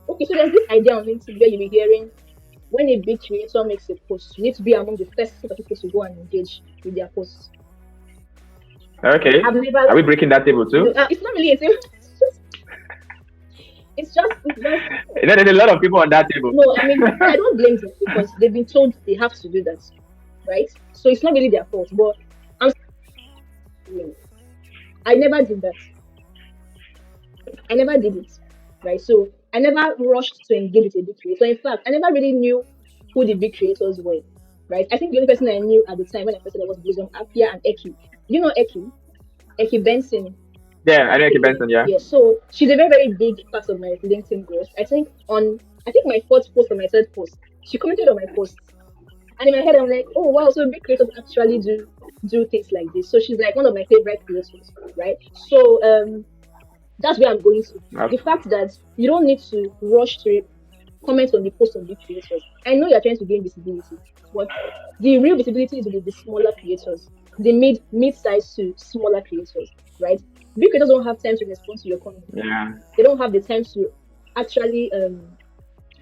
Okay, so there's this idea on LinkedIn where you'll be hearing when a big creator makes a post, you need to be among the first set of people to go and engage with their posts. Okay. I've never, Are we breaking that table too? it's not really a thing. It's just, There's a lot of people on that table. no, I mean, I don't blame them because they've been told they have to do that, right? So it's not really their fault, but I'm saying I never did that. I never did it, right? So I never rushed to engage with a big creator. In fact, I never really knew who the big creators were, right? I think the only person I knew at the time when I first started was Blossom Apia and Eki. You know Eki? Eki Benson. Yeah, I know Eki Benson, yeah. Yeah, so she's a very, very big part of my LinkedIn growth. I think my fourth post or my third post, she commented on my posts. And in my head, I'm like, oh wow, so big creators actually do things like this. So she's like one of my favorite creators, right? So that's where I'm going to. The Okay. fact that you don't need to rush to comment on the post of big creators. I know you're trying to gain visibility, but the real visibility is with the smaller creators, the mid-sized to smaller creators, right? Big creators don't have time to respond to your comment. Yeah. They don't have the time to actually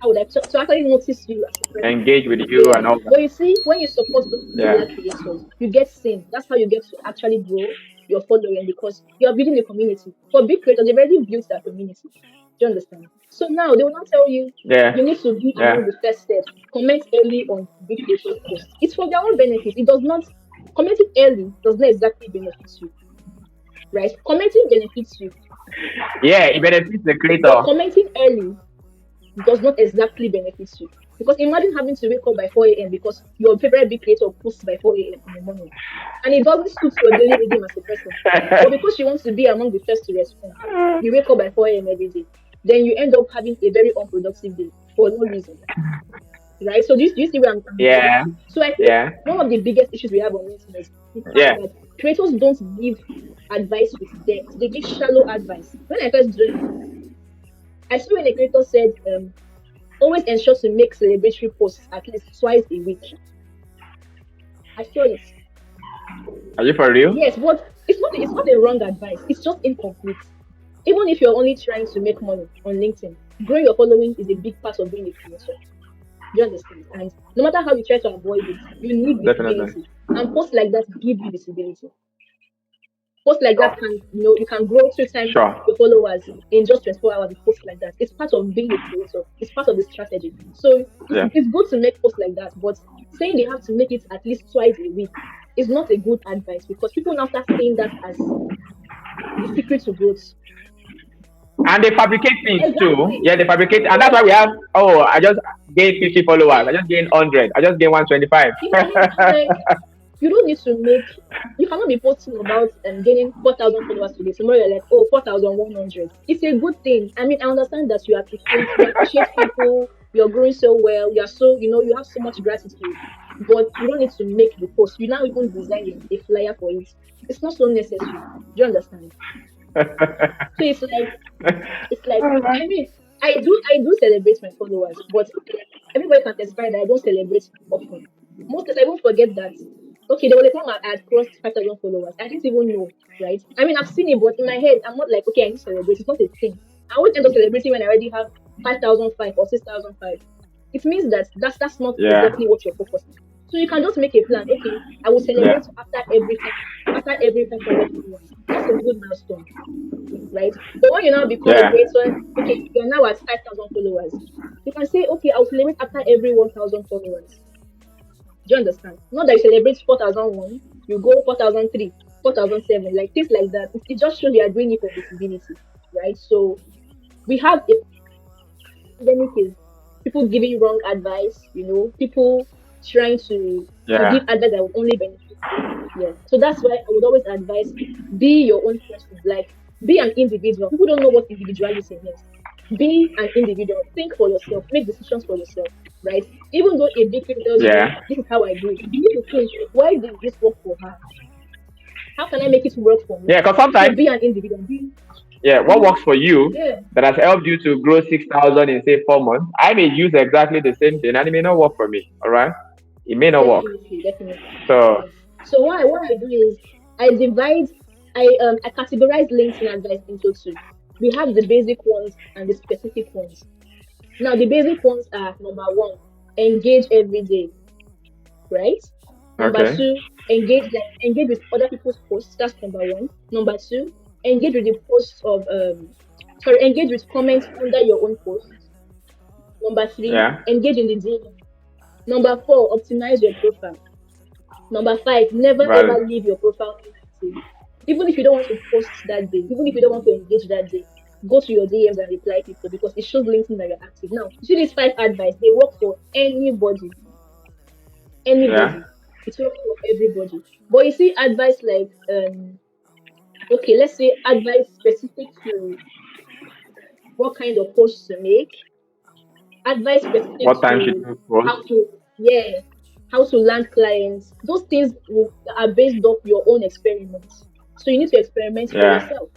how would to actually notice you as a presence. Engage with you Yeah. and all that. But you see, when you support those Yeah. smaller creators, you get seen. That's how you get to actually grow your following because you are building a community. For big creators, they've already built that community. Do you understand? So now they will not tell you Yeah. you need to be among Yeah. the first steps. Comment early on big creators posts. It's for their own benefit. It does not commenting early does not exactly benefit you, right? Commenting benefits you, Yeah, it benefits the creator. but commenting early does not exactly benefit you. Because imagine having to wake up by 4 a.m. because your favorite big creator posts by 4 a.m. in the morning. And it doesn't suit your daily rhythm as a person. But because she wants to be among the first to respond, you wake up by 4 a.m. every day. Then you end up having a very unproductive day. for no reason, right? So do you see where I'm going Yeah. to? So I think Yeah. one of the biggest issues we have on LinkedIn is the fact Yeah. that creators don't give advice with depth. They give shallow advice. When I first joined, I saw when a creator said, always ensure to make celebratory posts at least twice a week. I saw it. Are you for real? Yes, but it's not a wrong advice. It's just incomplete. Even if you're only trying to make money on LinkedIn, growing your following is a big part of being a creator. Do you understand? And no matter how you try to avoid it, you need Definitely. visibility. And posts like that give you visibility. Posts like that Sure. can, you can grow 2 times Sure. your followers in just 24 hours with posts like that. It's part of being a creator. It's part of the strategy. So Yeah. it's good to make posts like that, but saying they have to make it at least twice a week is not a good advice because people now start seeing that as the secret to growth. And they fabricate things too. Exactly. Yeah, they fabricate, and that's Yes. why we have. Oh, I just gained 50 followers. I just gained 100. I just gained 125. Yes. I'm like, you don't need to make, you cannot be posting about gaining 4,000 followers today. Tomorrow you're like, oh, 4,100. It's a good thing. I mean, I understand that you appreciate people, you're growing so well, you're so, you have so much gratitude, but you don't need to make the post. You now even design a flyer for it. It's not so necessary. Do you understand? So it's like All right. I mean, I do celebrate my followers, but everybody can testify that I don't celebrate often. Most times I won't forget that. Okay, there was a time I had crossed 5,000 followers. I didn't even know, right? I mean, I've seen it, but in my head, I'm not like, okay, I need to celebrate. It's not a thing. I always end up celebrating when I already have 5,005 or 6,005. It means that that's not Yeah. exactly what you're focusing. So you can just make a plan. Okay, I will Yeah. celebrate after every 500 followers. That's a good milestone, right? But when you now become a Yeah. creator, okay, you're now at 5,000 followers. You can say, okay, I'll celebrate after every 1,000 followers. Do you understand? Not that you celebrate 4,001, you go 4,003, 4,007, like things like that. It just shows you are doing it for visibility, right? So we have a pandemic is people giving wrong advice, people trying to Yeah. give advice that will only benefit you. Yeah. So that's why I would always advise be your own person. Like be an individual. People don't know what individuality means. Be an individual. Think for yourself. Make decisions for yourself. Right? Even though a big person tells you Yeah. this is how I do it, you need to think, why did this work for her? How can I make it work for me? Yeah. Because So sometimes, be an individual. yeah, what works for you Yeah, that has helped you to grow 6,000 in say 4 months, I may use exactly the same thing, and it may not work for me. All right. It may not work. definitely, definitely. So Yes. So what I do is I divide I categorize LinkedIn advice into two. We have the basic ones and the specific ones. Now the basic ones are number one, engage every day, right? Number okay. two, engage with other people's posts. That's number one. Number two, engage with the posts of sorry, engage with comments under your own posts. Number three, Yeah. engage in the DM. Number four, optimize your profile. Number five, never Valid. ever leave your profile inactive. Even if you don't want to post that day, even if you don't want to engage that day, go to your DMs and reply people because it shows LinkedIn that you're active. Now, you see these five advice, they work for anybody. Yeah. Anybody. It works for everybody. But you see advice like okay, let's say advice specific to what kind of posts to make, advice specific What time should to you post? how to yeah, how to land clients. Those things are based off your own experiments. So you need to experiment for Yeah. yourself.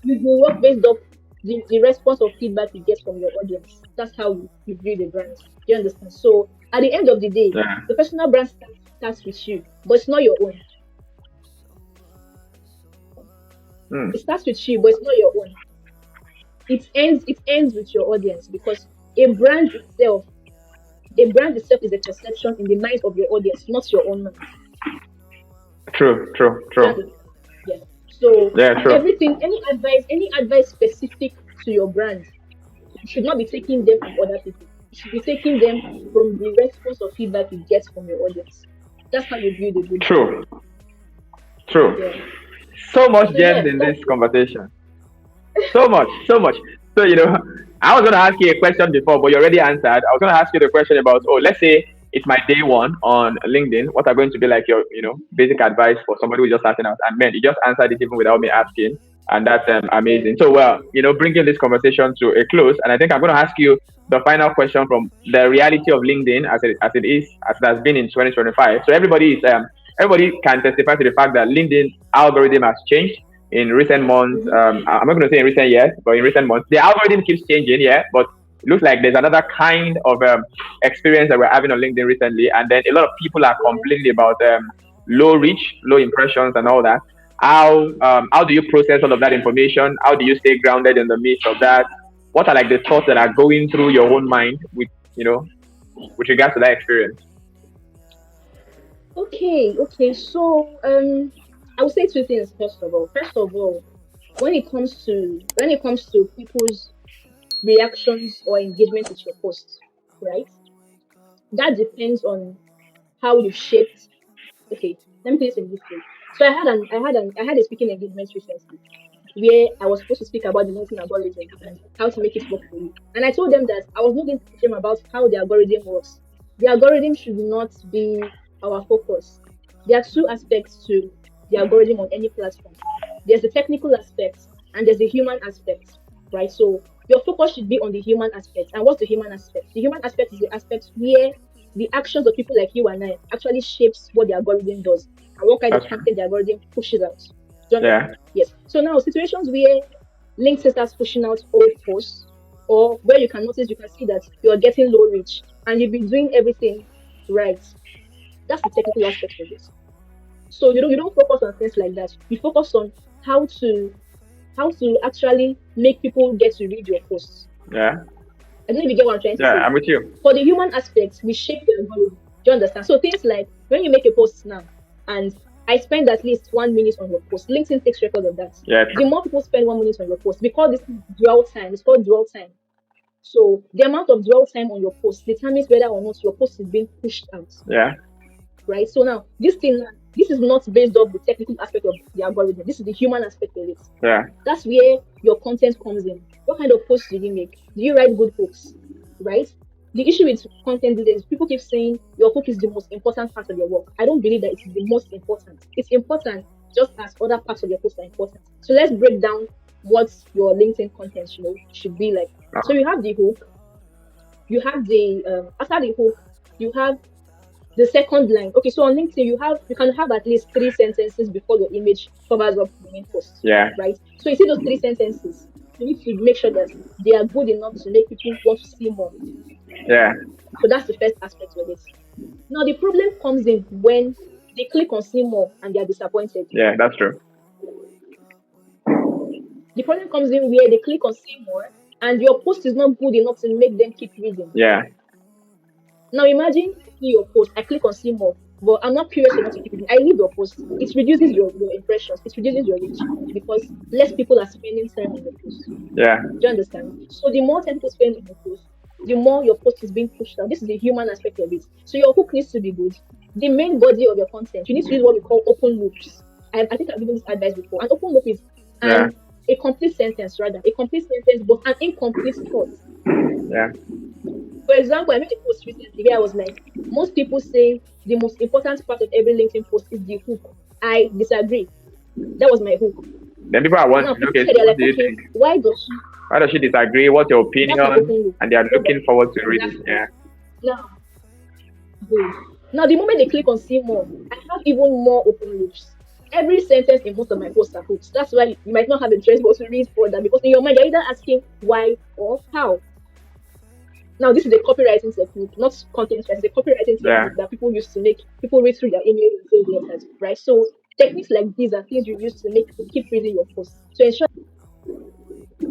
You will work based off the response or feedback you get from your audience. That's how you build a brand. Do you understand? So at the end of the day, Yeah. the personal brand starts with you, but it's not your own. Hmm. It starts with you, but it's not your own. It ends with your audience because a brand itself a brand itself is a perception in the mind of your audience, not your own mind. True. True. Do you True. understand? Yeah. So Yeah. True. everything, any advice specific to your brand, you should not be taking them from other people. You should be taking them from the response or feedback you get from your audience. That's how you build a good brand. True. True. Yeah. So much So gems yeah, in that's this conversation. So much. So much. So I was gonna ask you a question before, but you already answered. I was gonna ask you the question about, oh, let's say it's my day one on LinkedIn. What are going to be like your basic advice for somebody who's just starting out? And man, you just answered it even without me asking. And that's amazing. So, well, bringing this conversation to a close, and I think I'm going to ask you the final question from the reality of LinkedIn as it has been in 2025. So everybody can testify to the fact that LinkedIn algorithm has changed in recent months. Mm-hmm. I'm not going to say in recent years, but in recent months, the algorithm keeps changing. Yeah, but it looks like there's another kind of experience that we're having on LinkedIn recently, and then a lot of people are Yeah. complaining about low reach, low impressions, and all that. How do you process all of that information? How do you stay grounded in the midst of that? What are like the thoughts that are going through your own mind with regards to that experience? Okay. So I would say two things first of all. First of all, when it comes to people's reactions or engagement with your posts, right? That depends on how you shaped. Okay, let me put this in this way. So I had a speaking engagement recently where I was supposed to speak about the LinkedIn algorithm and how to make it work for you. And I told them that I was not going to teach them about how the algorithm works. The algorithm should not be our focus. There are two aspects to the algorithm on any platform. There's the technical aspect and there's the human aspect, right? So your focus should be on the human aspect. And what's the human aspect? The human aspect is the aspect where the actions of people like you and I actually shapes what the algorithm does and what kind of That's true. content the algorithm pushes out. Do you Yeah, understand? Yes. So now situations where LinkedIn starts pushing out old posts or where you can see that you are getting low reach and you've been doing everything right. That's the technical aspect of it. So you don't focus on things like that. You focus on how to how to actually make people get to read your posts. yeah, I don't know if you get what I'm trying to yeah. say. I'm with you. For the human aspect, we shape the algorithm. Do you understand? So things like when you make a post now, and I spend at least 1 minute on your post, LinkedIn takes record of that. Yeah, The true. more people spend 1 minute on your post, because this is dwell time, it's called dwell time. So the amount of dwell time on your post determines whether or not your post is being pushed out, Yeah, right? So now this is not based off the technical aspect of the algorithm. This is the human aspect of it. yeah, That's where your content comes in. What kind of posts do you make? Do you write good hooks? Right? The issue with content these days, people keep saying your hook is the most important part of your work. I don't believe that it is the most important. It's important just as other parts of your post are important. So let's break down what your LinkedIn content, should be like. So uh, you have the hook, you have the after the hook, you have the second line. Okay, so on LinkedIn, you can have at least 3 sentences before your image covers up the main post, yeah, right? So you see those 3 sentences, you need to make sure that they are good enough to make people want to see more. yeah, So that's the first aspect of it. Now the problem comes in when they click on see more and they are disappointed. yeah. That's true. The problem comes in where they click on see more and your post is not good enough to make them keep reading. Yeah, Now imagine see your post. I click on see more, but I'm not curious enough to keep reading. I leave your post. It reduces your impressions. It reduces your reach because less people are spending time on your post. yeah, Do you understand? So the more time people spend on your post, the more your post is being pushed out. This is the human aspect of it. So your hook needs to be good. The main body of your content, you need to use what we call open loops. I think I've given this advice before. An open loop is yeah, an a complete sentence, rather a complete sentence, but an incomplete thought. yeah, For example, I made a post recently where I was like, most people say the most important part of every LinkedIn post is the hook. I disagree. That was my hook. then people are Now wondering, people okay, say so they're what like, do you okay, think? why does she? Why does she disagree? What's your That's my opinion? open loop. And they are So that looking forward to reading. exactly. Yeah, Now, good. Now the moment they click on see more, I have even more open loops. Every sentence in most of my posts are hooks. That's why you might not have interest but to read further because in your mind you're either asking why or how. Now, this is a copywriting technique, not content writing. It's a copywriting yeah, technique that people use to make people read through their email and sales letters, right? So, techniques like these are things you use to make people keep reading your posts. So, ensure.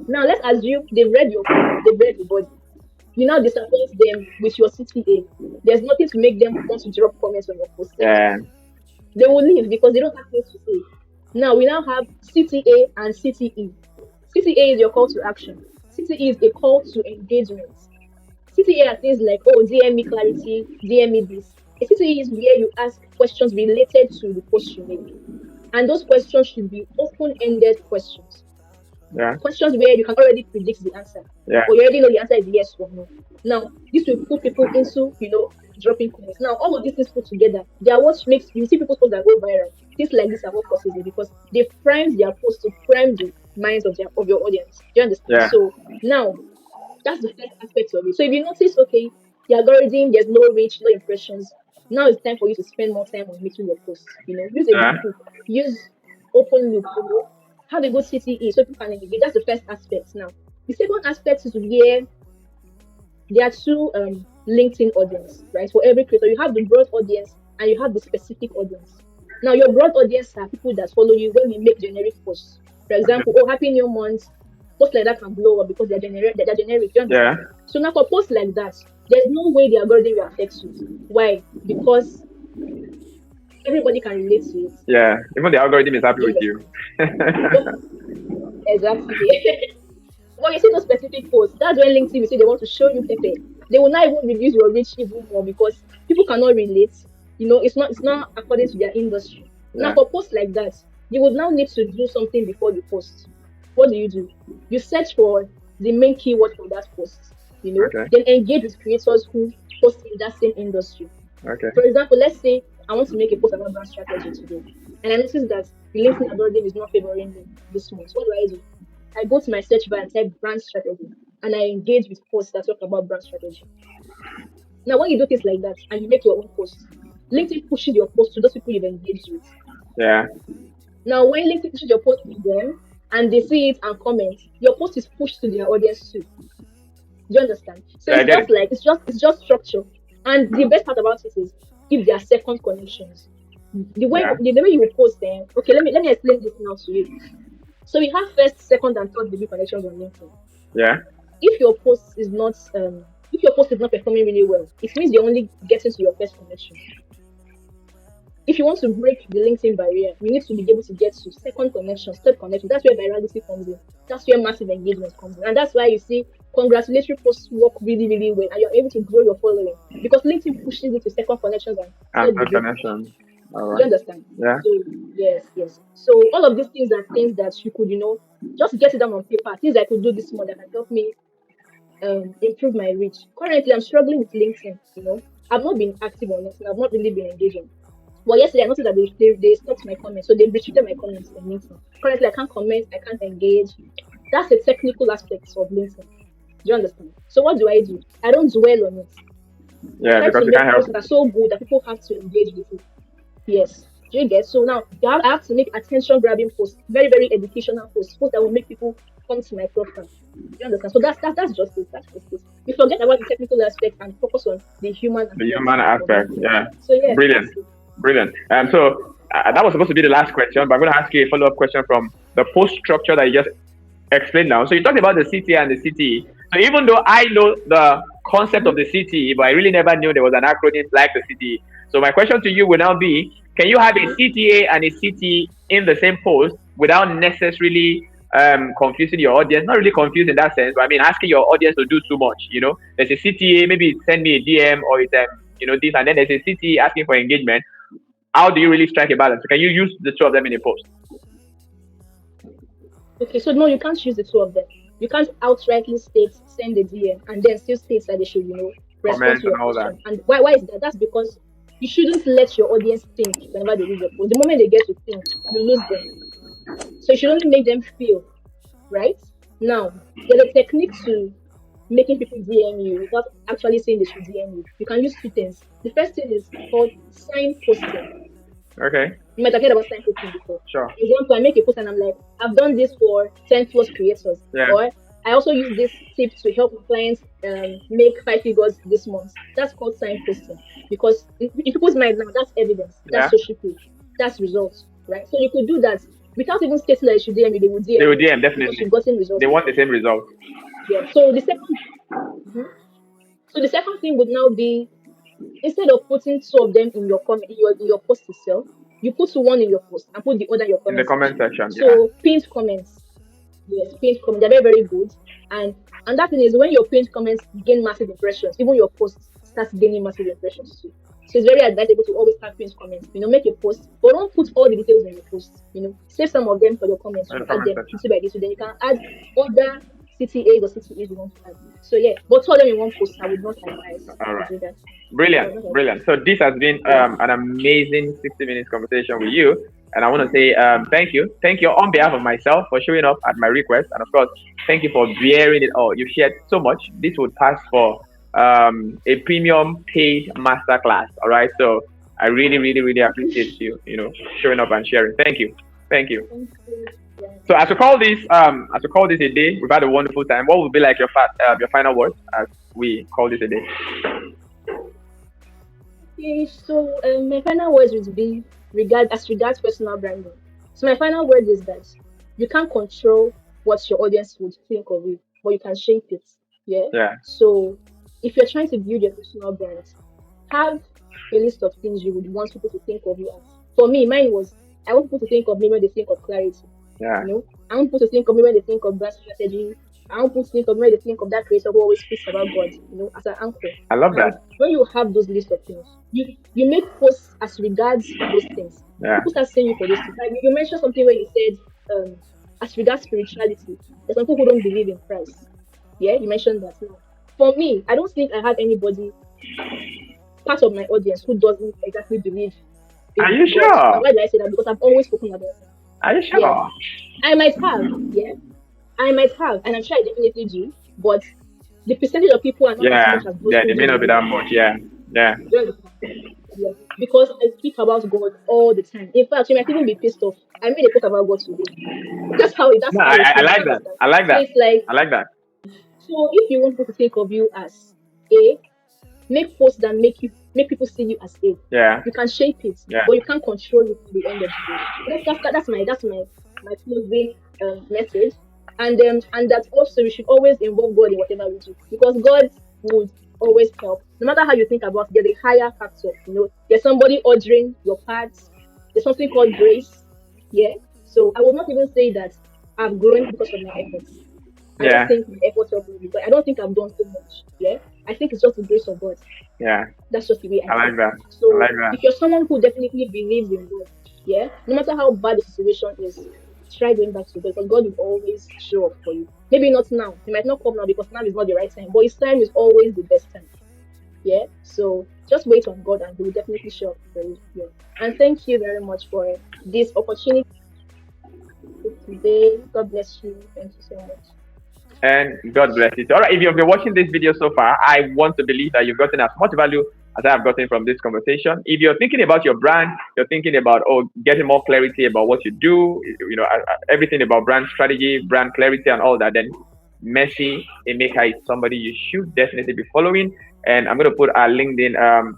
Now, let's assume they've read your hook, they've read the body. You now disappoint them with your CTA. There's nothing to make them want to drop comments on your post. yeah, They will leave because they don't have things to say. Now, we now have CTA and CTE. CTA is your call to action. CTE is a call to engagement. CTA are things like, oh, DM me clarity, DM me this. A CTA is where you ask questions related to the post you make. And those questions should be open ended questions. yeah, Questions where you can already predict the answer, yeah, or you already know the answer is yes or no. Now, this will put people into, dropping comments. Now, all of these things put together, they are what makes you see people's posts that go viral. Things like this are what causes it because they primed their post to prime minds of your audience. Do you understand? Yeah. So now that's the first aspect of it. So if you notice, okay, the algorithm, there's no reach, no impressions. Now it's time for you to spend more time on making your posts. Use a Yeah. good hook, use open loop, have a good CTE so people can engage. That's the first aspect. Now, the second aspect is where there are two LinkedIn audience, right? For every creator, you have the broad audience and you have the specific audience. Now, your broad audience are people that follow you when you make generic posts. For Okay. example, oh, happy new month, posts like that can blow up because they're generic. They're generic. Do you Yeah. understand? So now for posts like that, there's no way the algorithm will affect you. Why? Because everybody can relate to it. Yeah. Even the algorithm is happy Do you with you. understand? Oh, exactly. Well, you see those specific posts. That's when LinkedIn will say they want to show you Pepe. They will not even reduce your reach even more because people cannot relate. It's not according to their industry. Now Yeah. for posts like that, you would now need to do something before you post. What do? You search for the main keyword for that post, Okay. then engage with creators who post in that same industry. Okay. For example, let's say I want to make a post about brand strategy today, and I notice that the LinkedIn algorithm is not favoring me this month. What do? I go to my search bar and type brand strategy, and I engage with posts that talk about brand strategy. Now, when you do things like that and you make your own post, LinkedIn pushes your post to those people you've engaged with. Yeah. Now, when LinkedIn pushes your post to them and they see it and comment, your post is pushed to their audience too. Do you understand? So Yeah, I it's get just it. like it's just structure. And the best part about it is if there are second connections. Yeah. The way you post them, okay, let me explain this now to you. So we have first, second, and third degree connections on LinkedIn. Yeah. If your post is not performing really well, it means you're only getting to your first connection. If you want to break the LinkedIn barrier, you need to be able to get to second connection, third connection. That's where virality comes in. That's where massive engagement comes in. And that's why you see congratulatory posts work really, really well and you're able to grow your following because LinkedIn pushes it to second connections and And third third degree connection. connections. All Do you right. understand? Yeah. So yes, yes. So all of these things are things that you could, just get it down on paper. Things I could do this month that can help me improve my reach. Currently, I'm struggling with LinkedIn. I've not been active on LinkedIn. I've not really been engaging. But yesterday, I noticed that they stopped my comments, so they restricted my comments on LinkedIn. Currently, I can't comment, I can't engage. That's a technical aspect of LinkedIn. Do you understand? So what do? I don't dwell on it. I Yeah, try because to you can't make help posts it. that are so good that people have to engage with it. Yes. Do you get? So now I have to make attention grabbing posts, very, very educational posts that will make people come to my profile. Do you understand? So that's just it. That's just it. We forget about the technical aspect and focus on the human The aspect human of aspect. LinkedIn. Yeah. So yeah, Brilliant. that's it. Brilliant. So that was supposed to be the last question, but I'm going to ask you a follow up question from the post structure that you just explained now. So you talked about the CTA and the CTE. So even though I know the concept of Mhm. the CTE, but I really never knew there was an acronym like the CTE. So my question to you will now be: can you have a CTA and a CTE in the same post without necessarily confusing your audience? Not really confused in that sense, but I mean asking your audience to do too much. There's a CTA, maybe send me a DM or it's this, and then there's a CTE asking for engagement. How do you really strike a balance? So can you use the two of them in a post? Okay, so no, you can't use the two of them. You can't outrightly state send a DM and then still state that they should, respond Comment to and your all that. question. And why is that? That's because you shouldn't let your audience think whenever they read your post. The moment they get to think, you lose them. So you should only make them feel, right? Now, there's a technique to making people DM you without actually saying they should DM you. You can use two things. The first thing is called sign posting. Okay. You might have heard about sign posting before. Sure. For example, I make a post and I'm like, I've done this for 10 plus creators. Yeah. Or I also use this tip to help my clients make 5 figures this month. That's called sign posting. Because in people's mind now, that's evidence. That's Yeah. social proof. That's results. Right? So you could do that without even stating that you should DM me, they will They DM will you DM because definitely. you've gotten They results want the before. same result. Yeah. Mhm. So the second thing would now be instead of putting two of them in your comment in your post itself, you put one in your post and put the other in your In the comment comment section. section. Yeah. So pinned comments, yes, pinned comments, they're very, very good. And that thing is when your pinned comments gain massive impressions, even your post starts gaining massive impressions too. So it's very advisable to always have pinned comments. Make your post, but don't put all the details in your post. Save some of them for your comments. In You the add comment them section. little by little. Then you can add other CTAs or CTEs you want to add. So yeah, but two of them in one post, I would not advise All to right. do that. I Brilliant. would not Brilliant. advise. So this has been Yeah. an amazing 60 minutes conversation with you. And I want to say thank you. Thank you on behalf of myself for showing up at my request. And of course, thank you for bearing it all. You've shared so much. This would pass for a premium paid masterclass. All right. So I really, really, really appreciate you, showing up and sharing. Thank you. Thank you. Thank you. Yeah. So as we call this a day, we've had a wonderful time. What would be like your final words as we call this a day? Okay, so my final words would be regards personal branding. So my final word is that you can't control what your audience would think of you, but you can shape it. Yeah. Yeah. So if you're trying to build your personal brand, have a list of things you would want people to think of you as. For me, mine was I want people to think of me when they think of clarity. Yeah. I want people to think of me when they think of brand strategy. I want people to think of me when they think of that creator who always speaks about God, as an anchor. I love And that. when you have those list of things, you make posts as regards those things. Yeah. People start seeing you for those things. Like you mentioned something where you said, as regards spirituality, there's some people who don't believe in Christ. Yeah, you mentioned that. Now, for me, I don't think I have anybody part of my audience who doesn't exactly believe Are in you God. sure? And why do I say that? Because I've always spoken about it. Are you Yeah, sure? I might have. Yeah, I might have, and I'm sure I definitely do. But the percentage of people are not as Yeah. much as those Yeah. who It may do not be believe. that much. Yeah. Yeah. Do you understand? Yeah. Because I speak about God all the time. In fact, you might even be pissed off. I made a post about God today. That's No, how it I is. Do you like that. understand? I like So that. it's like, I like that. so if you want people to think of you as A, make posts that make people see you as A. Yeah. You can shape it, Yeah. but you can't control it at the end of the day. That's my closing message. And that also we should always involve God in whatever we do, because God would always help. No matter how you think about it, there's a higher factor. There's somebody ordering your parts. There's something called grace. Yeah. So I would not even say that I've grown because of my efforts. I don't Yeah. think my efforts help me, but I don't think I've done so much. Yeah. I think it's just the grace of God. Yeah. That's just the way I I see like it. that. I So like that. if you're someone who definitely believes in God, yeah, no matter how bad the situation is, try going back to God, because God will always show up for you. Maybe not now. He might not come now because now is not the right time, but his time is always the best time. Yeah. So just wait on God and he will definitely show up for you. Yeah. And thank you very much for this opportunity today. God bless you. Thank you so much. And God bless you. All right, if you've been watching this video so far, I want to believe that you've gotten as much value as I have gotten from this conversation. If you're thinking about your brand, you're thinking about getting more clarity about what you do, everything about brand strategy, brand clarity, and all that, then Mercy Emeka is somebody you should definitely be following. And I'm going to put our LinkedIn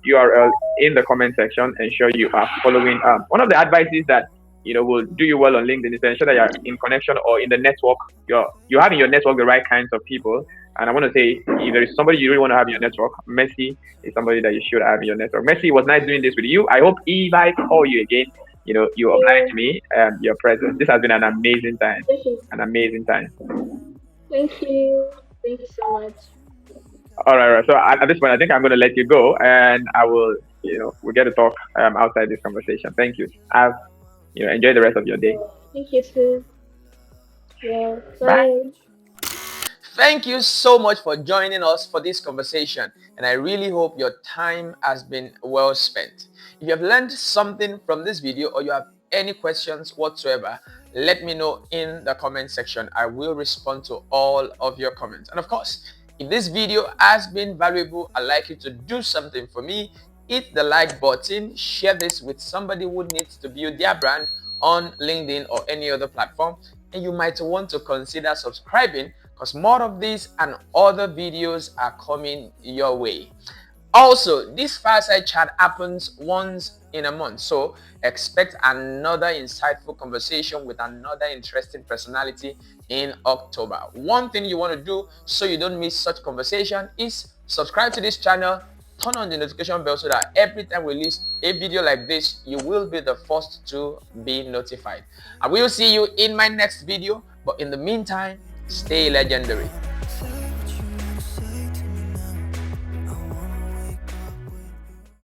URL in the comment section. Ensure you are following. One of the advices that will do you well on LinkedIn is to ensure that you're in connection or in the network. You have in your network the right kinds of people. And I want to say, if there is somebody you really want to have in your network, Messi is somebody that you should have in your network. Messi, it was nice doing this with you. I hope if I call you again, you oblige Yeah. me your presence. This has been an amazing time. Thank you. An amazing time. Thank you. Thank you so much. All right. So at this point, I think I'm going to let you go, and I will, we get to talk outside this conversation. Thank you. Enjoy the rest of your day. Yeah. Thank you too. Yeah. Bye. Bye. Thank you so much for joining us for this conversation, and I really hope your time has been well spent. If you have learned something from this video or you have any questions whatsoever, let me know in the comment section. I will respond to all of your comments. And of course, if this video has been valuable, I'd like you to do something for me. Hit the like button, share this with somebody who needs to build their brand on LinkedIn or any other platform, and you might want to consider subscribing, because more of these and other videos are coming your way. Also, this fireside chat happens once in a month, so expect another insightful conversation with another interesting personality in October. One thing you want to do so you don't miss such conversation is subscribe to this channel, turn on the notification bell so that every time we release a video like this, you will be the first to be notified. I will see you in my next video, but in the meantime, stay legendary.